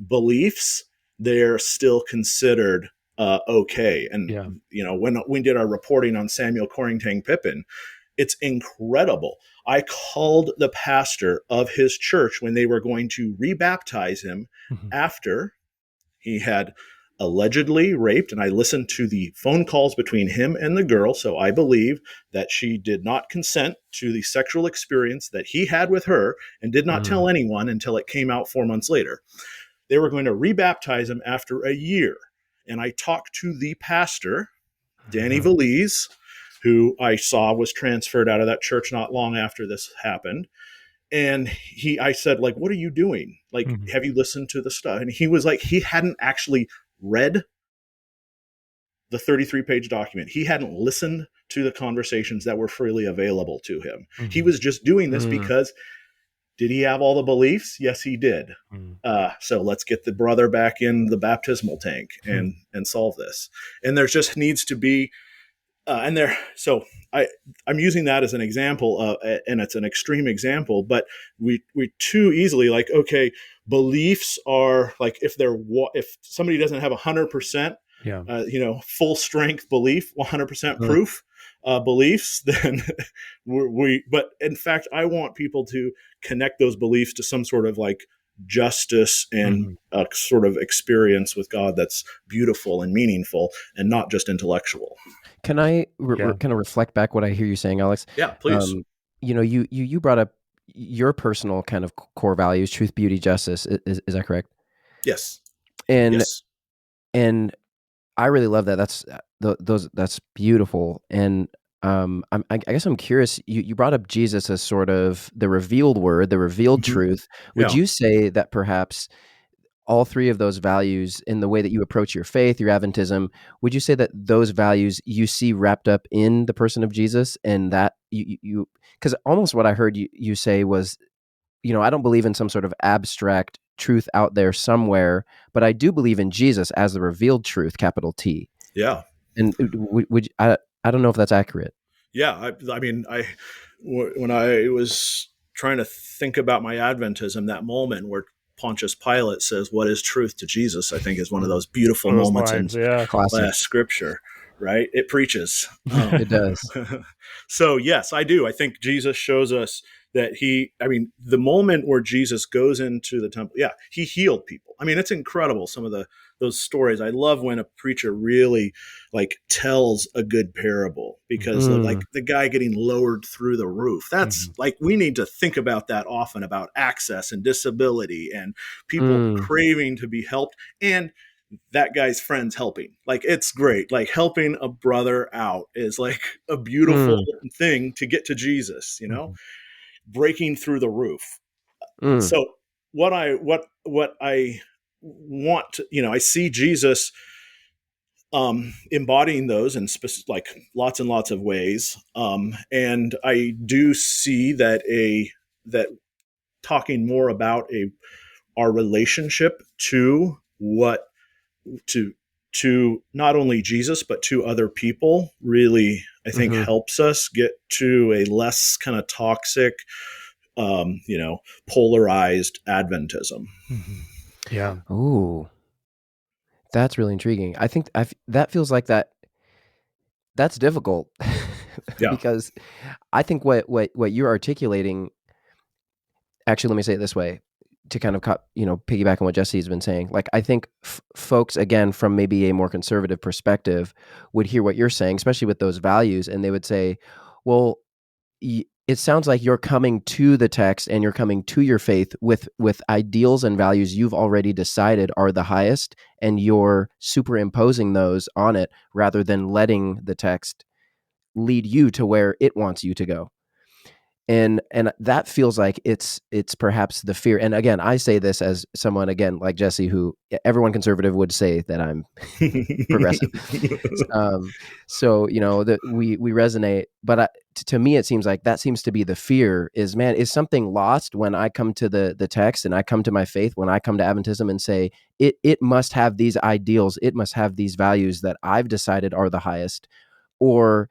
beliefs, they're still considered okay. And when we did our reporting on Samuel Corrington Pippin, it's incredible. I called the pastor of his church when they were going to rebaptize him after he had allegedly raped, and I listened to the phone calls between him and the girl, so I believe that she did not consent to the sexual experience that he had with her and did not tell anyone until it came out 4 months later. They were going to rebaptize him after a year, and I talked to the pastor, Danny Valise, who I saw was transferred out of that church not long after this happened. And I said, like, what are you doing? Like, have you listened to the stuff? And he was like, he hadn't actually read the 33-page document. He hadn't listened to the conversations that were freely available to him. He was just doing this because, did he have all the beliefs? Yes, he did. So let's get the brother back in the baptismal tank and solve this. And there just needs to be, so I'm using that as an example, and it's an extreme example, but we too easily beliefs are like, if somebody doesn't have 100%, full strength belief, 100% proof beliefs, then but in fact, I want people to connect those beliefs to some sort of like justice and a sort of experience with God that's beautiful and meaningful and not just intellectual. Can I kind of reflect back what I hear you saying, Alex? Yeah, please. You brought up your personal kind of core values: truth, beauty, justice. Is that correct? Yes. And I really love that. That's beautiful. And I guess I'm curious. You brought up Jesus as sort of the revealed word, the revealed truth. Would you say that perhaps all three of those values, in the way that you approach your faith, your Adventism, would you say that those values you see wrapped up in the person of Jesus, and that you because almost what I heard you say was, I don't believe in some sort of abstract truth out there somewhere, but I do believe in Jesus as the revealed truth, capital T. Yeah. And I don't know if that's accurate. Yeah. I mean, when I was trying to think about my Adventism, that moment where Pontius Pilate says, "What is truth to Jesus?" I think is one of those beautiful moments in Scripture, right? It preaches. It does. So yes, I do. I think Jesus shows us that the moment where Jesus goes into the temple, he healed people. I mean, it's incredible. Some of those stories. I love when a preacher really tells a good parable, because like the guy getting lowered through the roof. That's we need to think about that often, about access and disability and people craving to be helped, and that guy's friends helping. It's great. Helping a brother out is a beautiful thing to get to Jesus, breaking through the roof. So what I want to, I see Jesus embodying those in lots and lots of ways. And I do see that talking more about our relationship to not only Jesus, but to other people really, I think, helps us get to a less kind of toxic, polarized Adventism. Yeah. Ooh, that's really intriguing. I think that feels like that's difficult because I think what you're articulating, actually, let me say it this way, to kind of piggyback on what Jesse has been saying. I think folks, again, from maybe a more conservative perspective, would hear what you're saying, especially with those values, and they would say, well, it sounds like you're coming to the text and you're coming to your faith with ideals and values you've already decided are the highest, and you're superimposing those on it rather than letting the text lead you to where it wants you to go. and that feels like it's perhaps the fear. And again, I say this as someone, again, like Jesse, who everyone conservative would say that I'm progressive. So that we resonate, but to me it seems like that seems to be the fear, is, man, is something lost when I come to the text and I come to my faith, when I come to Adventism and say it must have these ideals, it must have these values that I've decided are the highest? Or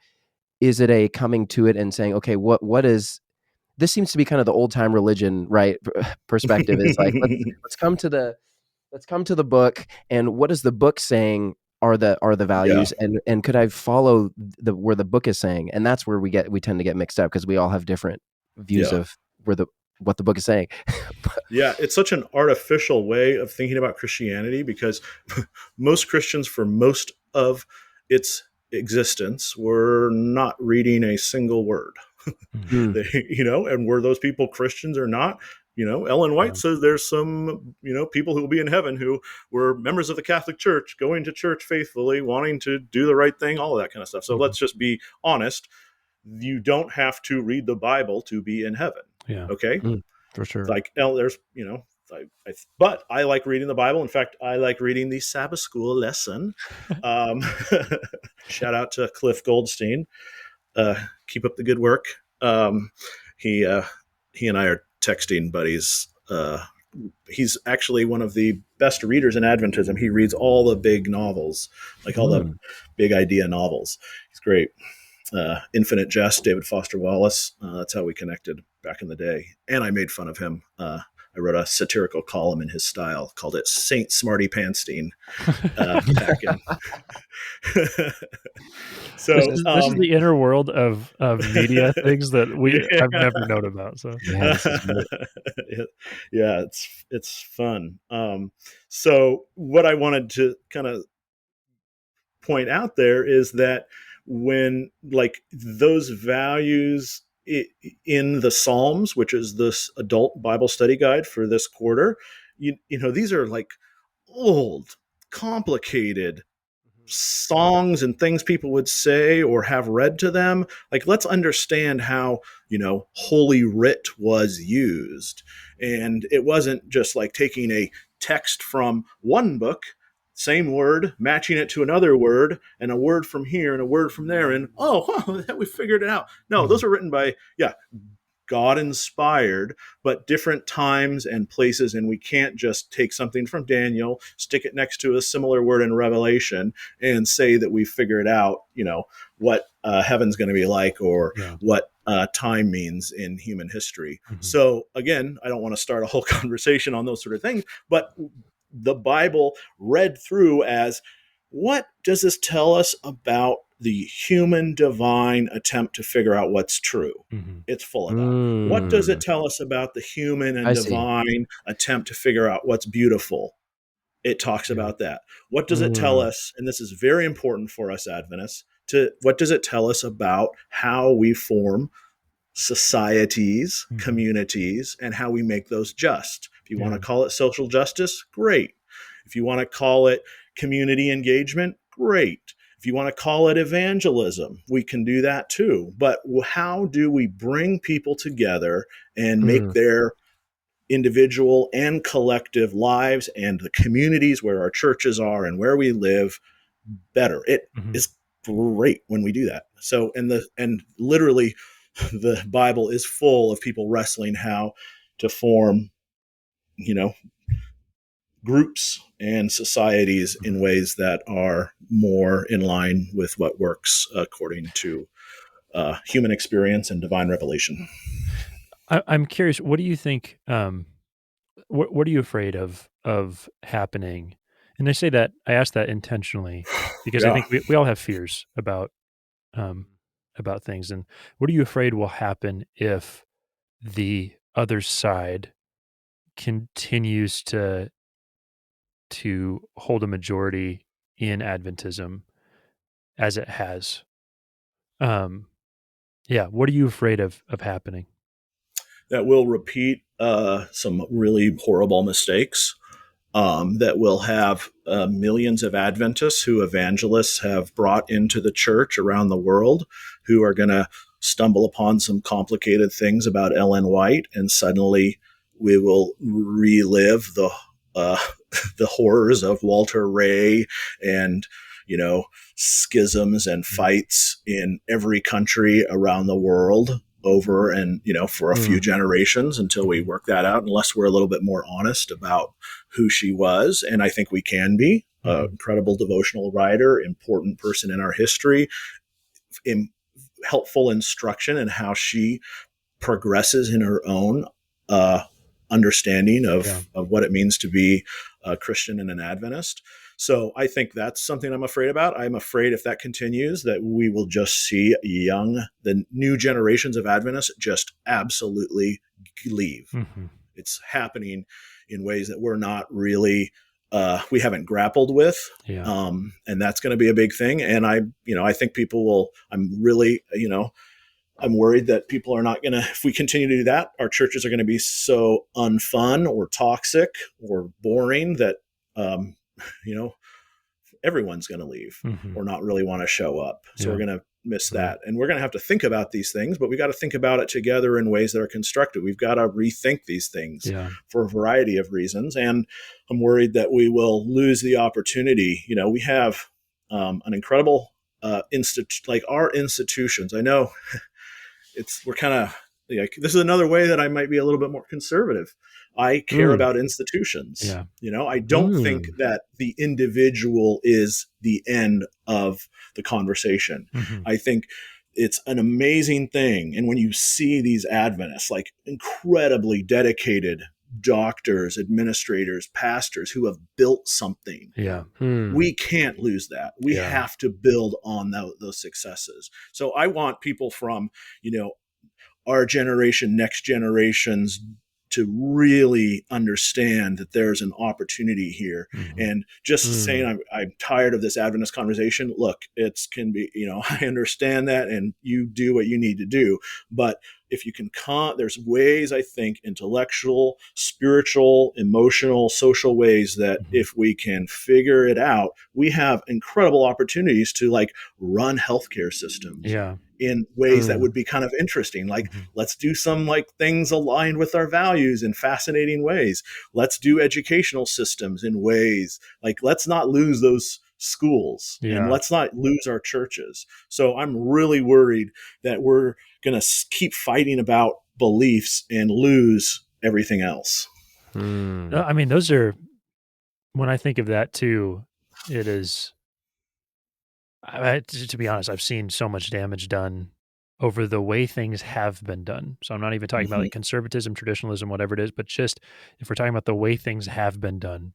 is it a coming to it and saying, okay, what is this? Seems to be kind of the old time religion, right? Perspective is like, let's come to the book, and what is the book saying are the Yeah, values, and could I follow where the book is saying? And that's where we tend to get mixed up, because we all have different views yeah. of what the book is saying. Yeah, it's such an artificial way of thinking about Christianity, because most Christians, for most of its existence, were not reading a single word. Mm. And were those people Christians or not? Ellen Yeah. White says there's some, people who will be in heaven who were members of the Catholic Church, going to church faithfully, wanting to do the right thing, all of that kind of stuff. So let's just be honest. You don't have to read the Bible to be in heaven. Yeah. Okay. For sure. Like, there's, but I like reading the Bible. In fact, I like reading the Sabbath school lesson. Um, Shout out to Cliff Goldstein. Keep up the good work. He and I are texting buddies. He's actually one of the best readers in Adventism. He reads all the big novels, like all the big idea novels. He's great. Infinite Jest, David Foster Wallace. That's how we connected back in the day. And I made fun of him. I wrote a satirical column in his style, called it Saint Smarty Panstein. Back in. So this is the inner world of media things that I've never known about. So Yeah, this is great. Yeah, it's fun. So what I wanted to kind of point out there is that when, like, those values in the Psalms, which is this adult Bible study guide for this quarter, these are like old, complicated songs and things people would say or have read to them. Like, let's understand how, Holy Writ was used. And it wasn't just like taking a text from one book, same word, matching it to another word, and a word from here and a word from there, and we figured it out. No, those are written by, God inspired, but different times and places. And we can't just take something from Daniel, stick it next to a similar word in Revelation, and say that we figured out, what heaven's going to be like, or what time means in human history. So again, I don't want to start a whole conversation on those sort of things, but the Bible read through as, what does this tell us about the human divine attempt to figure out what's true? It's full of that. What does it tell us about the human and divine attempt to figure out what's beautiful? It talks about that. What does it tell us? And this is very important for us Adventists. What does it tell us about how we form societies, communities, and how we make those just? If you want to call it social justice, great. If you want to call it community engagement, great. If you want to call it evangelism, we can do that too. But how do we bring people together and make their individual and collective lives and the communities where our churches are and where we live better? It is great when we do that. So, and literally the Bible is full of people wrestling how to form, groups and societies in ways that are more in line with what works according to human experience and divine revelation. I'm curious. What do you think? What are you afraid of happening? And I say that, I ask that intentionally because I Yeah. think we all have fears about things. And what are you afraid will happen if the other side continues to hold a majority in Adventism as it has? What are you afraid of happening? That will repeat some really horrible mistakes. That will have millions of Adventists who evangelists have brought into the church around the world, who are going to stumble upon some complicated things about Ellen White, and suddenly we will relive uh, the horrors of Walter Ray and, schisms and fights in every country around the world over and, for a few generations until we work that out, unless we're a little bit more honest about who she was. And I think we can be. Incredible devotional writer, important person in our history, helpful instruction in how she progresses in her own understanding of what it means to be a Christian and an Adventist. So I think that's something I'm afraid about. I'm afraid if that continues, that we will just see the new generations of Adventists just absolutely leave. It's happening in ways that we're not really, we haven't grappled with. And that's going to be a big thing. And I think people will, I'm worried that people are not going to, if we continue to do that, our churches are going to be so unfun or toxic or boring that, everyone's going to leave or not really want to show up. So we're going to miss that. And we're going to have to think about these things, but we got to think about it together in ways that are constructive. We've got to rethink these things for a variety of reasons. And I'm worried that we will lose the opportunity. We have an incredible like our institutions. I know we're kind of like, this is another way that I might be a little bit more conservative. I care about institutions. I don't think that the individual is the end of the conversation. I think it's an amazing thing. And when you see these Adventists, like incredibly dedicated doctors, administrators, pastors who have built something, we can't lose that. We have to build on those successes. So I want people from, our generation, next generations, to really understand that there's an opportunity here. And just saying I'm tired of this Adventist conversation, look, can be, I understand that, and you do what you need to do. But if you can, there's ways, I think, intellectual, spiritual, emotional, social ways that if we can figure it out, we have incredible opportunities to like run healthcare systems. In ways that would be kind of interesting. Like, let's do some like things aligned with our values in fascinating ways. Let's do educational systems in ways like, let's not lose those schools and let's not lose our churches. So I'm really worried that we're going to keep fighting about beliefs and lose everything else. I mean, those are, when I think of that too, it is, to be honest, I've seen so much damage done over the way things have been done. So I'm not even talking about like conservatism, traditionalism, whatever it is, but just if we're talking about the way things have been done,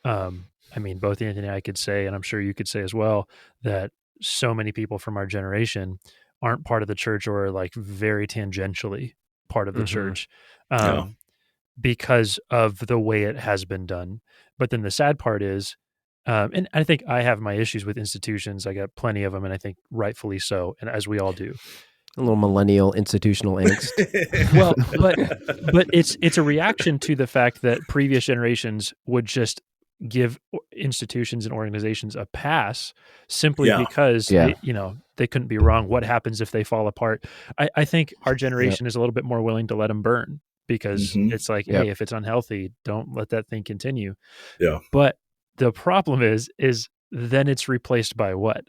I mean, both Anthony and I could say, and I'm sure you could say as well, that so many people from our generation aren't part of the church or like very tangentially part of the church because of the way it has been done. But then the sad part is, and I think I have my issues with institutions. I got plenty of them, and I think rightfully so, and as we all do. A little millennial institutional angst. Well, but it's a reaction to the fact that previous generations would just give institutions and organizations a pass simply because they couldn't be wrong. What happens if they fall apart? I think our generation is a little bit more willing to let them burn because it's like, hey, if it's unhealthy, don't let that thing continue. But the problem is then it's replaced by what?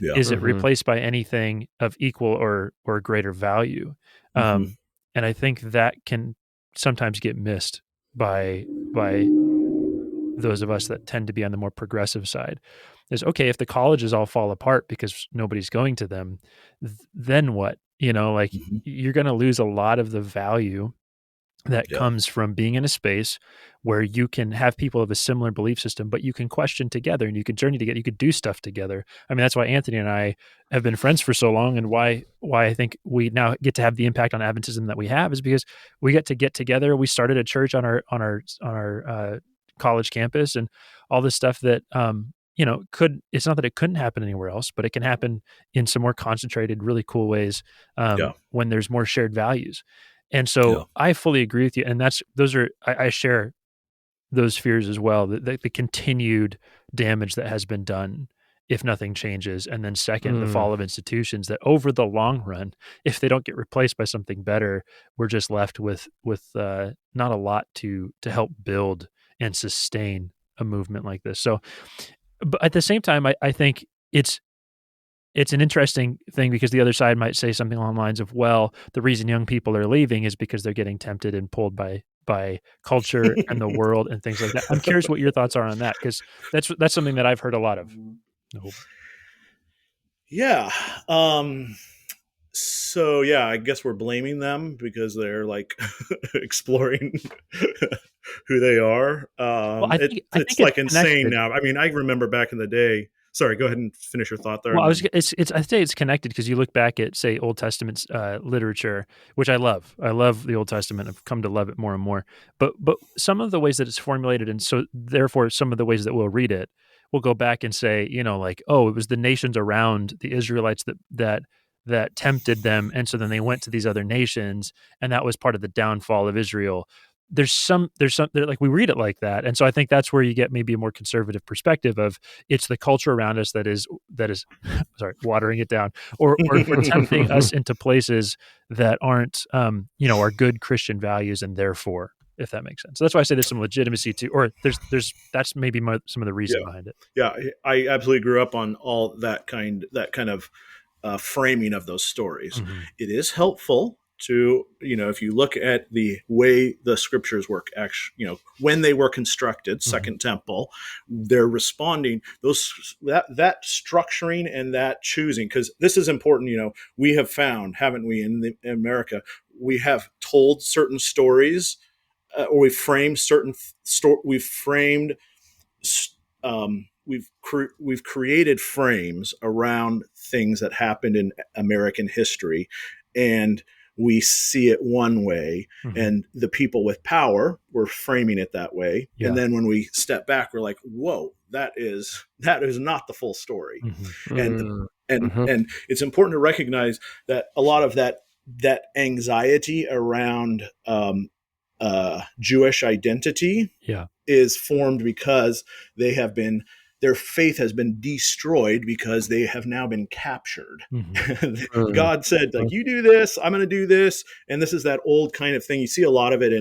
Is it replaced by anything of equal or greater value? And I think that can sometimes get missed by those of us that tend to be on the more progressive side. Is okay, if the colleges all fall apart because nobody's going to them, then what? You're going to lose a lot of the value that comes from being in a space where you can have people of a similar belief system, but you can question together and you can journey together. You could do stuff together. I mean, that's why Anthony and I have been friends for so long, and why I think we now get to have the impact on Adventism that we have is because we get together. We started a church on our college campus, and all this stuff that it's not that it couldn't happen anywhere else, but it can happen in some more concentrated, really cool ways when there's more shared values. And so I fully agree with you. And I share those fears as well, the continued damage that has been done if nothing changes. And then second, the Mm. fall of institutions that over the long run, if they don't get replaced by something better, we're just left with not a lot to help build and sustain a movement like this. So, but at the same time, I think it's an interesting thing because the other side might say something along the lines of, well, the reason young people are leaving is because they're getting tempted and pulled by culture and the world and things like that. I'm curious what your thoughts are on that, because that's something that I've heard a lot of. No. Yeah. So yeah, I guess we're blaming them because they're like exploring who they are. Well, I think It's it's like insane connected. now. I mean, I remember back in the day. Sorry, go ahead and finish your thought there, Well, and then I'd say it's connected because you look back at, say, Old Testament literature, which I love. I love the Old Testament. I've come to love it more and more. But some of the ways that it's formulated, and so therefore some of the ways that we'll read it, we'll go back and say, like, oh, it was the nations around the Israelites that tempted them, and so then they went to these other nations, and that was part of the downfall of Israel. Like we read it like that, and so I think that's where you get maybe a more conservative perspective of it's the culture around us that is sorry, watering it down, or tempting us into places that aren't our good Christian values, and therefore, if that makes sense. So that's why I say there's some legitimacy to, or there's that's maybe some of the reason yeah, behind it. yeah, I absolutely grew up on all that kind of framing of those stories. Mm-hmm. It is helpful to, if you look at the way the scriptures work, actually, when they were constructed, Mm-hmm. Second Temple, they're responding that structuring and that choosing, because this is important. We have found, haven't we, in America, we have told certain stories, or we've framed we've created frames around things that happened in American history, and we see it one way, Mm-hmm. and the people with power were framing it that way. Yeah. And then when we step back, we're like, whoa, that is not the full story. Mm-hmm. And Mm-hmm. it's important to recognize that a lot of that anxiety around Jewish identity Yeah. is formed because their faith has been destroyed because they have now been captured. Mm-hmm. God said, like, you do this, I'm going to do this. And this is that old kind of thing. You see a lot of it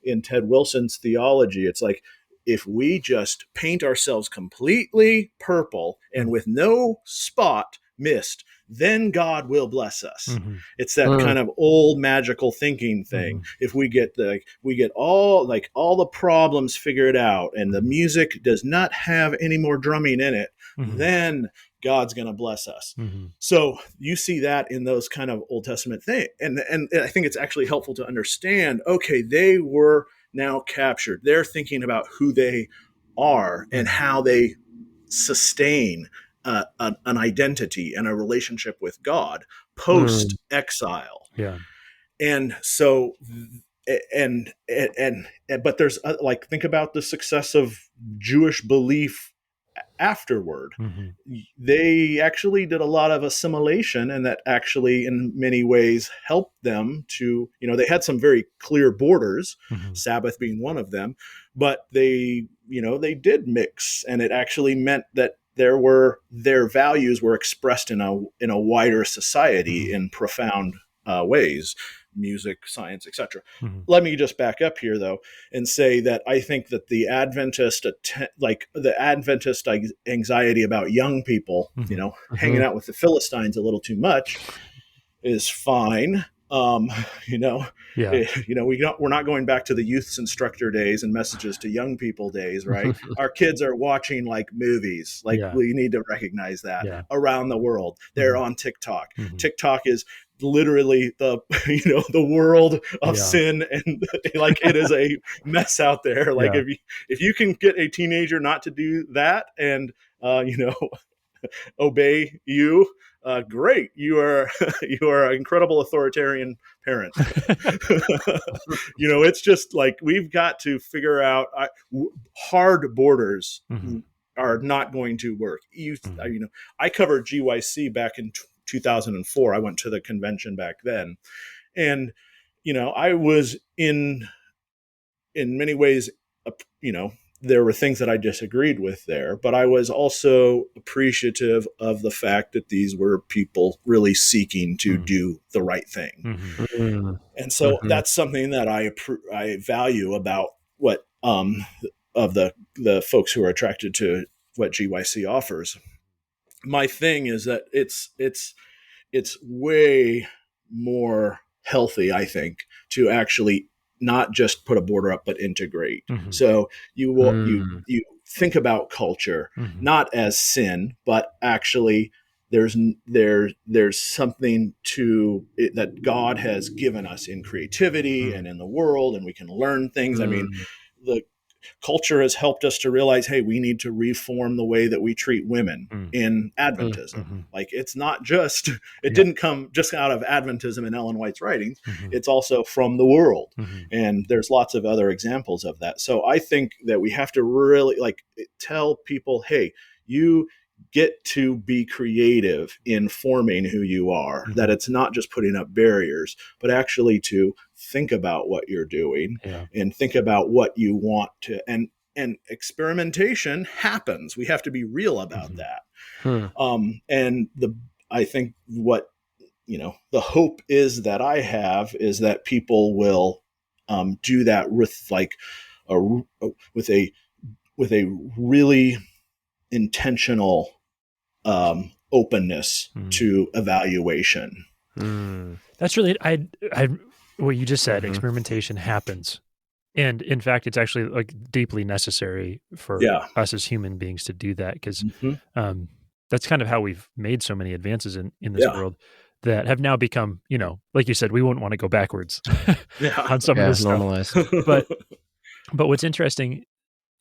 in Ted Wilson's theology. It's like, if we just paint ourselves completely purple and with no spot missed, then God will bless us. Mm-hmm. It's that kind of old magical thinking thing. Mm-hmm. If we get all the problems figured out, and the music does not have any more drumming in it, Mm-hmm. then God's going to bless us. Mm-hmm. So you see that in those kind of Old Testament things. And I think it's actually helpful to understand, okay, they were now captured. They're thinking about who they are and how they sustain an identity and a relationship with God post exile. Yeah. And so, but there's like, think about the success of Jewish belief afterward. Mm-hmm. They actually did a lot of assimilation, and that actually in many ways helped them to, they had some very clear borders, Mm-hmm. Sabbath being one of them, but they did mix, and it actually meant that their values were expressed in a wider society in profound ways, music, science, etc. Mm-hmm. Let me just back up here, though, and say that I think that the Adventist anxiety about young people, hanging out with the Philistines a little too much, is fine. Yeah. We're not going back to the youth's instructor days and messages to young people days, right? Our kids are watching like movies. Like, Yeah. we need to recognize that Yeah. around the world. They're on TikTok. Mm-hmm. TikTok is literally the world of Yeah. sin, and like, it is a mess out there. Like, Yeah. if you can get a teenager not to do that and obey you, great. You are an incredible authoritarian parent. It's just like, we've got to figure out hard borders are not going to work. I covered GYC back in 2004. I went to the convention back then, and I was in many ways, there were things that I disagreed with there, but I was also appreciative of the fact that these were people really seeking to do the right thing. Mm. And so Mhm. that's something that I value about what of the folks who are attracted to what GYC offers. My thing is that it's way more healthy, I think, to actually not just put a border up, but integrate. So Mm. you think about culture not as sin, but actually there's something to it that God has given us in creativity and in the world, and we can learn things. I mean, Mm. the culture has helped us to realize, hey, we need to reform the way that we treat women in Adventism. Like, it's not just, it didn't come just out of Adventism and Ellen White's writings. It's also from the world. And there's lots of other examples of that. So I think that we have to really tell people, hey, you get to be creative in forming who you are, that it's not just putting up barriers, but actually to think about what you're doing and think about what you want to, and experimentation happens. We have to be real about that. And I think what, the hope is that I have is that people will do that with with a really intentional openness to evaluation. That's really what you just said. Experimentation happens, and in fact, it's actually like deeply necessary for us as human beings to do that, because that's kind of how we've made so many advances in this world that have now become, like you said, we wouldn't want to go backwards on some of this stuff. Normalized. But what's interesting,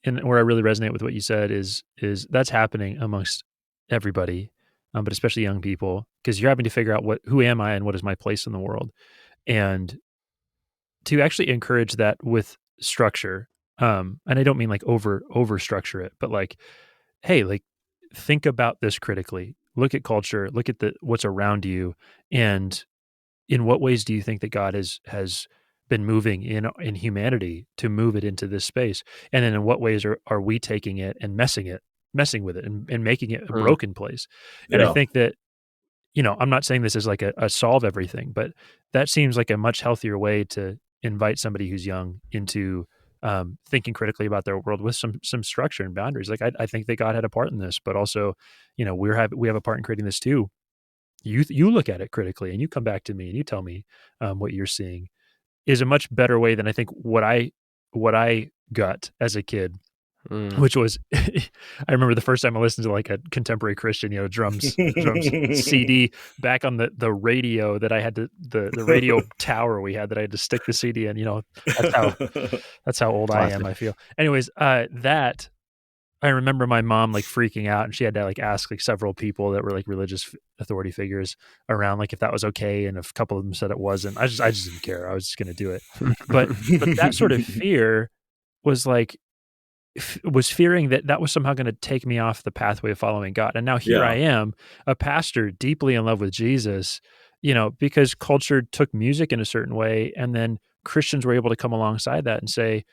and where I really resonate with what you said is that's happening amongst everybody, but especially young people, because you're having to figure out who am I and what is my place in the world, and to actually encourage that with structure. And I don't mean like over structure it, but like, hey, like, think about this critically. Look at culture. Look at what's around you, and in what ways do you think that God has been moving in humanity to move it into this space? And then in what ways are we taking it and messing with it and making it a broken place? And I think that, I'm not saying this is like a solve everything, but that seems like a much healthier way to invite somebody who's young into thinking critically about their world with some structure and boundaries. Like, I think that God had a part in this, but also, we have a part in creating this too. You look at it critically and you come back to me and you tell me what you're seeing, is a much better way than I think what I got as a kid, which was I remember the first time I listened to like a contemporary Christian, drums CD back on the radio that I had the radio tower we had that I had to stick the CD in. That's how old I am, I feel. Anyways, that I remember my mom like freaking out, and she had to like ask like several people that were like religious authority figures around, like if that was okay, and if a couple of them said it wasn't, I just didn't care. I was just going to do it. But that sort of fear was like was fearing that was somehow going to take me off the pathway of following God. And now here I am, a pastor deeply in love with Jesus, because culture took music in a certain way, and then Christians were able to come alongside that and say,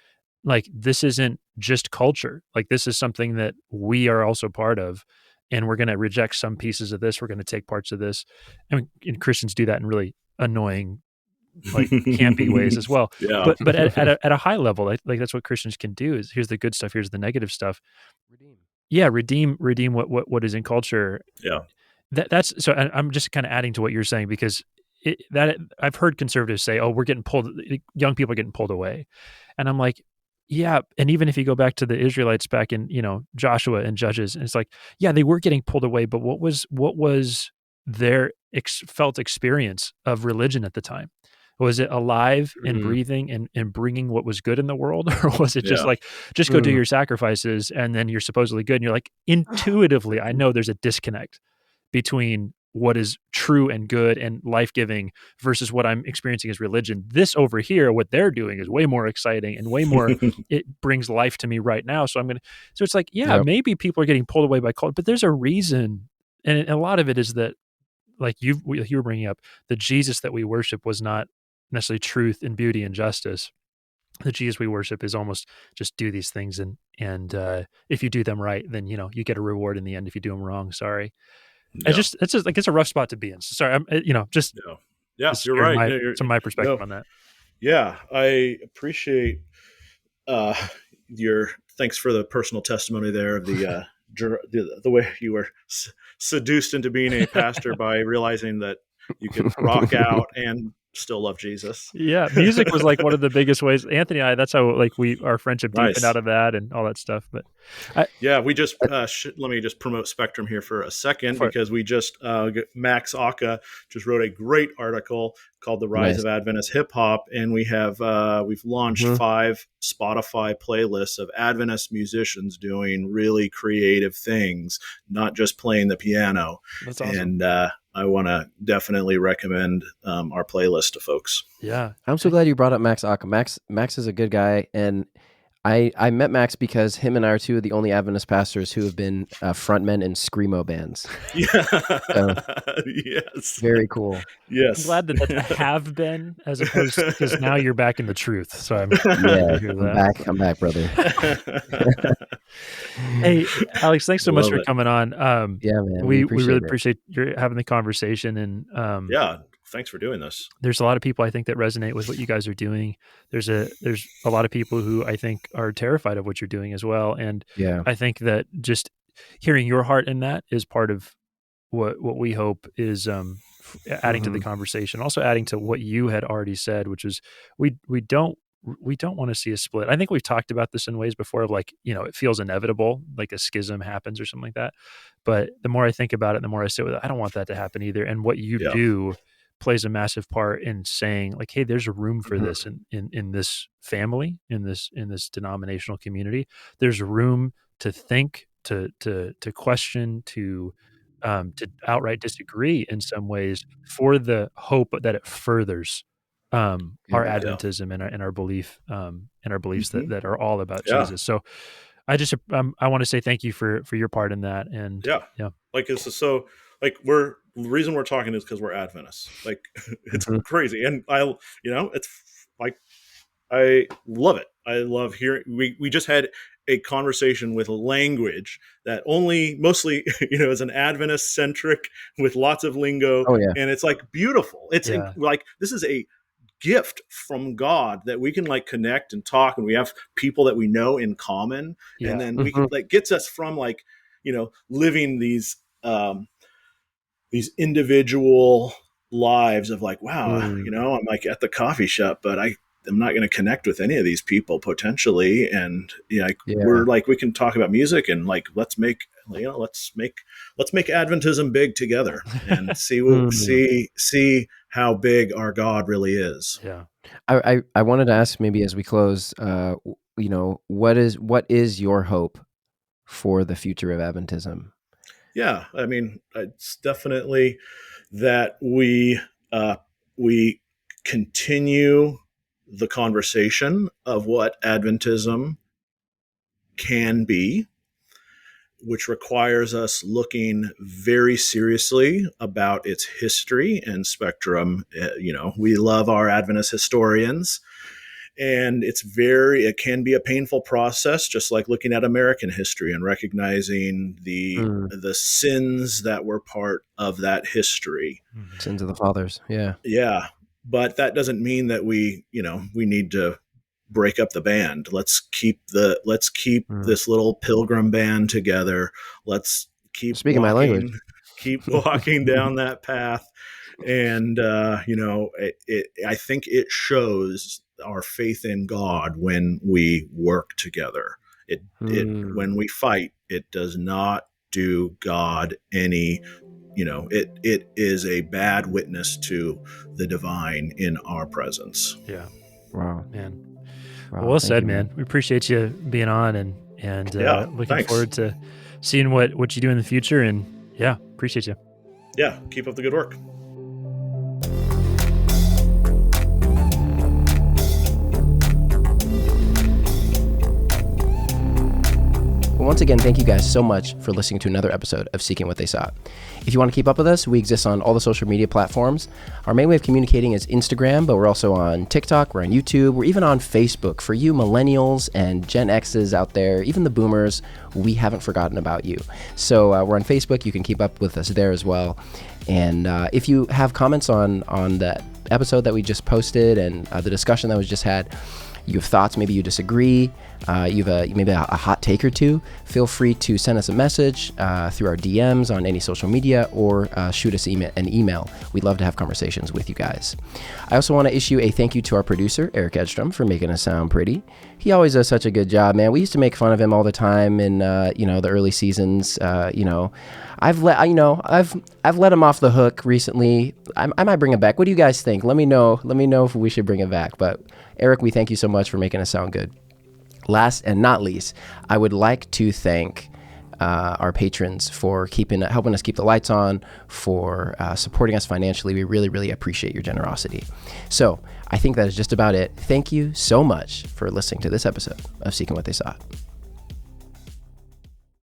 like, this isn't just culture. Like, this is something that we are also part of, and we're going to reject some pieces of this. We're going to take parts of this. And Christians do that in really annoying, like campy ways as well. But at a high level, like that's what Christians can do. Is here's the good stuff, here's the negative stuff. Redeem what is in culture. That's so. I'm just kind of adding to what you're saying, because I've heard conservatives say, "Oh, young people are getting pulled away," and I'm like, yeah. And even if you go back to the Israelites back in, Joshua and Judges, and it's like, yeah, they were getting pulled away, but what was their felt experience of religion at the time? Was it alive and breathing and bringing what was good in the world? Or was it just like, just go do your sacrifices and then you're supposedly good? And you're like, intuitively, I know there's a disconnect between what is true and good and life-giving versus what I'm experiencing as religion. This over here, what they're doing is way more exciting and way more, it brings life to me right now. So it's like, maybe people are getting pulled away by culture, but there's a reason. And a lot of it is that, like you were bringing up, the Jesus that we worship was not necessarily truth and beauty and justice. the Jesus we worship is almost just do these things, and if you do them right, then you get a reward in the end. If you do them wrong, sorry. Yeah. It's just like it's a rough spot to be in. So sorry, I'm just Yeah. Yeah. just You're sharing right. No, my perspective no. on that. Yeah. I appreciate uh, your thanks for the personal testimony there of the way you were seduced into being a pastor by realizing that you could rock out and still love Jesus. Yeah, music was like one of the biggest ways. Anthony and I, that's how like our friendship deepened Nice. out of that and all that stuff. But I, Yeah, we just let me just promote Spectrum here for a second, for it. because we just Max Aka just wrote a great article called "The Rise Nice. of Adventist Hip Hop," and we've launched 5 Spotify playlists of Adventist musicians doing really creative things, not just playing the piano. That's awesome. And I want to definitely recommend our playlist to folks. Yeah, I'm so glad you brought up Max Aka. Max is a good guy, and I met Max because him and I are two of the only Adventist pastors who have been frontmen in screamo bands. Yeah. So, yes. very cool. Yes. I'm glad that that's have been as opposed to, because now you're back in the truth. So I'm I'm back, brother. Hey, Alex, thanks so much Love for it. coming on. Yeah, man. We appreciate really it. appreciate your having the conversation, and Yeah. Thanks for doing this. there's a lot of people I think that resonate with what you guys are doing. There's a lot of people who I think are terrified of what you're doing as well, and Yeah. I think that just hearing your heart in that is part of what we hope is adding to the conversation, also adding to what you had already said, which is we don't want to see a split. I think we've talked about this in ways before of like, it feels inevitable, like a schism happens or something like that. But the more I think about it, the more I sit with it, I don't want that to happen either. And what you do plays a massive part in saying like, hey, there's a room for this in this family, in this denominational community. There's room to think, to question, to outright disagree in some ways for the hope that it furthers our Adventism and our belief and our beliefs that are all about Jesus. So I just I want to say thank you for your part in that. And like the reason we're talking is because we're Adventists. Like it's crazy, and it's like I love it. I love hearing. We just had a conversation with language that mostly is an Adventist centric with lots of lingo. Oh, yeah. And it's like beautiful. It's like this is a gift from God that we can like connect and talk, and we have people that we know in common, and then we can like gets us from like living these individual lives of like, wow, I'm like at the coffee shop, but I'm not going to connect with any of these people potentially. And we're like, we can talk about music and like, let's make Adventism big together and see how big our God really is. Yeah. I wanted to ask, maybe as we close, what is your hope for the future of Adventism? Yeah. I mean, it's definitely that we continue the conversation of what Adventism can be, which requires us looking very seriously about its history and spectrum. We love our Adventist historians, and it can be a painful process, just like looking at American history and recognizing the sins that were part of that history. Sins of the fathers. Yeah. Yeah. But that doesn't mean that we need to break up the band. Let's keep this little pilgrim band together. Let's keep my language. Keep walking down that path. And I think it shows our faith in God when we work together. When we fight, it does not do God any. It is a bad witness to the divine in our presence. Yeah. Wow, man. Wow, well said, man. We appreciate you being on, and looking forward to seeing what you do in the future. And appreciate you. Yeah. Keep up the good work. Well, once again, thank you guys so much for listening to another episode of Seeking What They Sought. If you want to keep up with us, we exist on all the social media platforms. Our main way of communicating is Instagram, but we're also on TikTok, we're on YouTube, we're even on Facebook. For you millennials and Gen Xs out there, even the boomers, we haven't forgotten about you. So we're on Facebook. You can keep up with us there as well. And if you have comments on that episode that we just posted and the discussion that was just had, you have thoughts, maybe you disagree, you have maybe a hot take or two, feel free to send us a message through our DMs on any social media or shoot us an email. We'd love to have conversations with you guys. I also want to issue a thank you to our producer, Eric Edstrom, for making us sound pretty. He always does such a good job, man. We used to make fun of him all the time in the early seasons. I've let him off the hook recently. I might bring him back. What do you guys think? Let me know if we should bring him back. But Eric, we thank you so much for making us sound good. Last and not least, I would like to thank our patrons for helping us keep the lights on, for supporting us financially. We really, really appreciate your generosity. So I think that is just about it. Thank you so much for listening to this episode of Seeking What They Sought.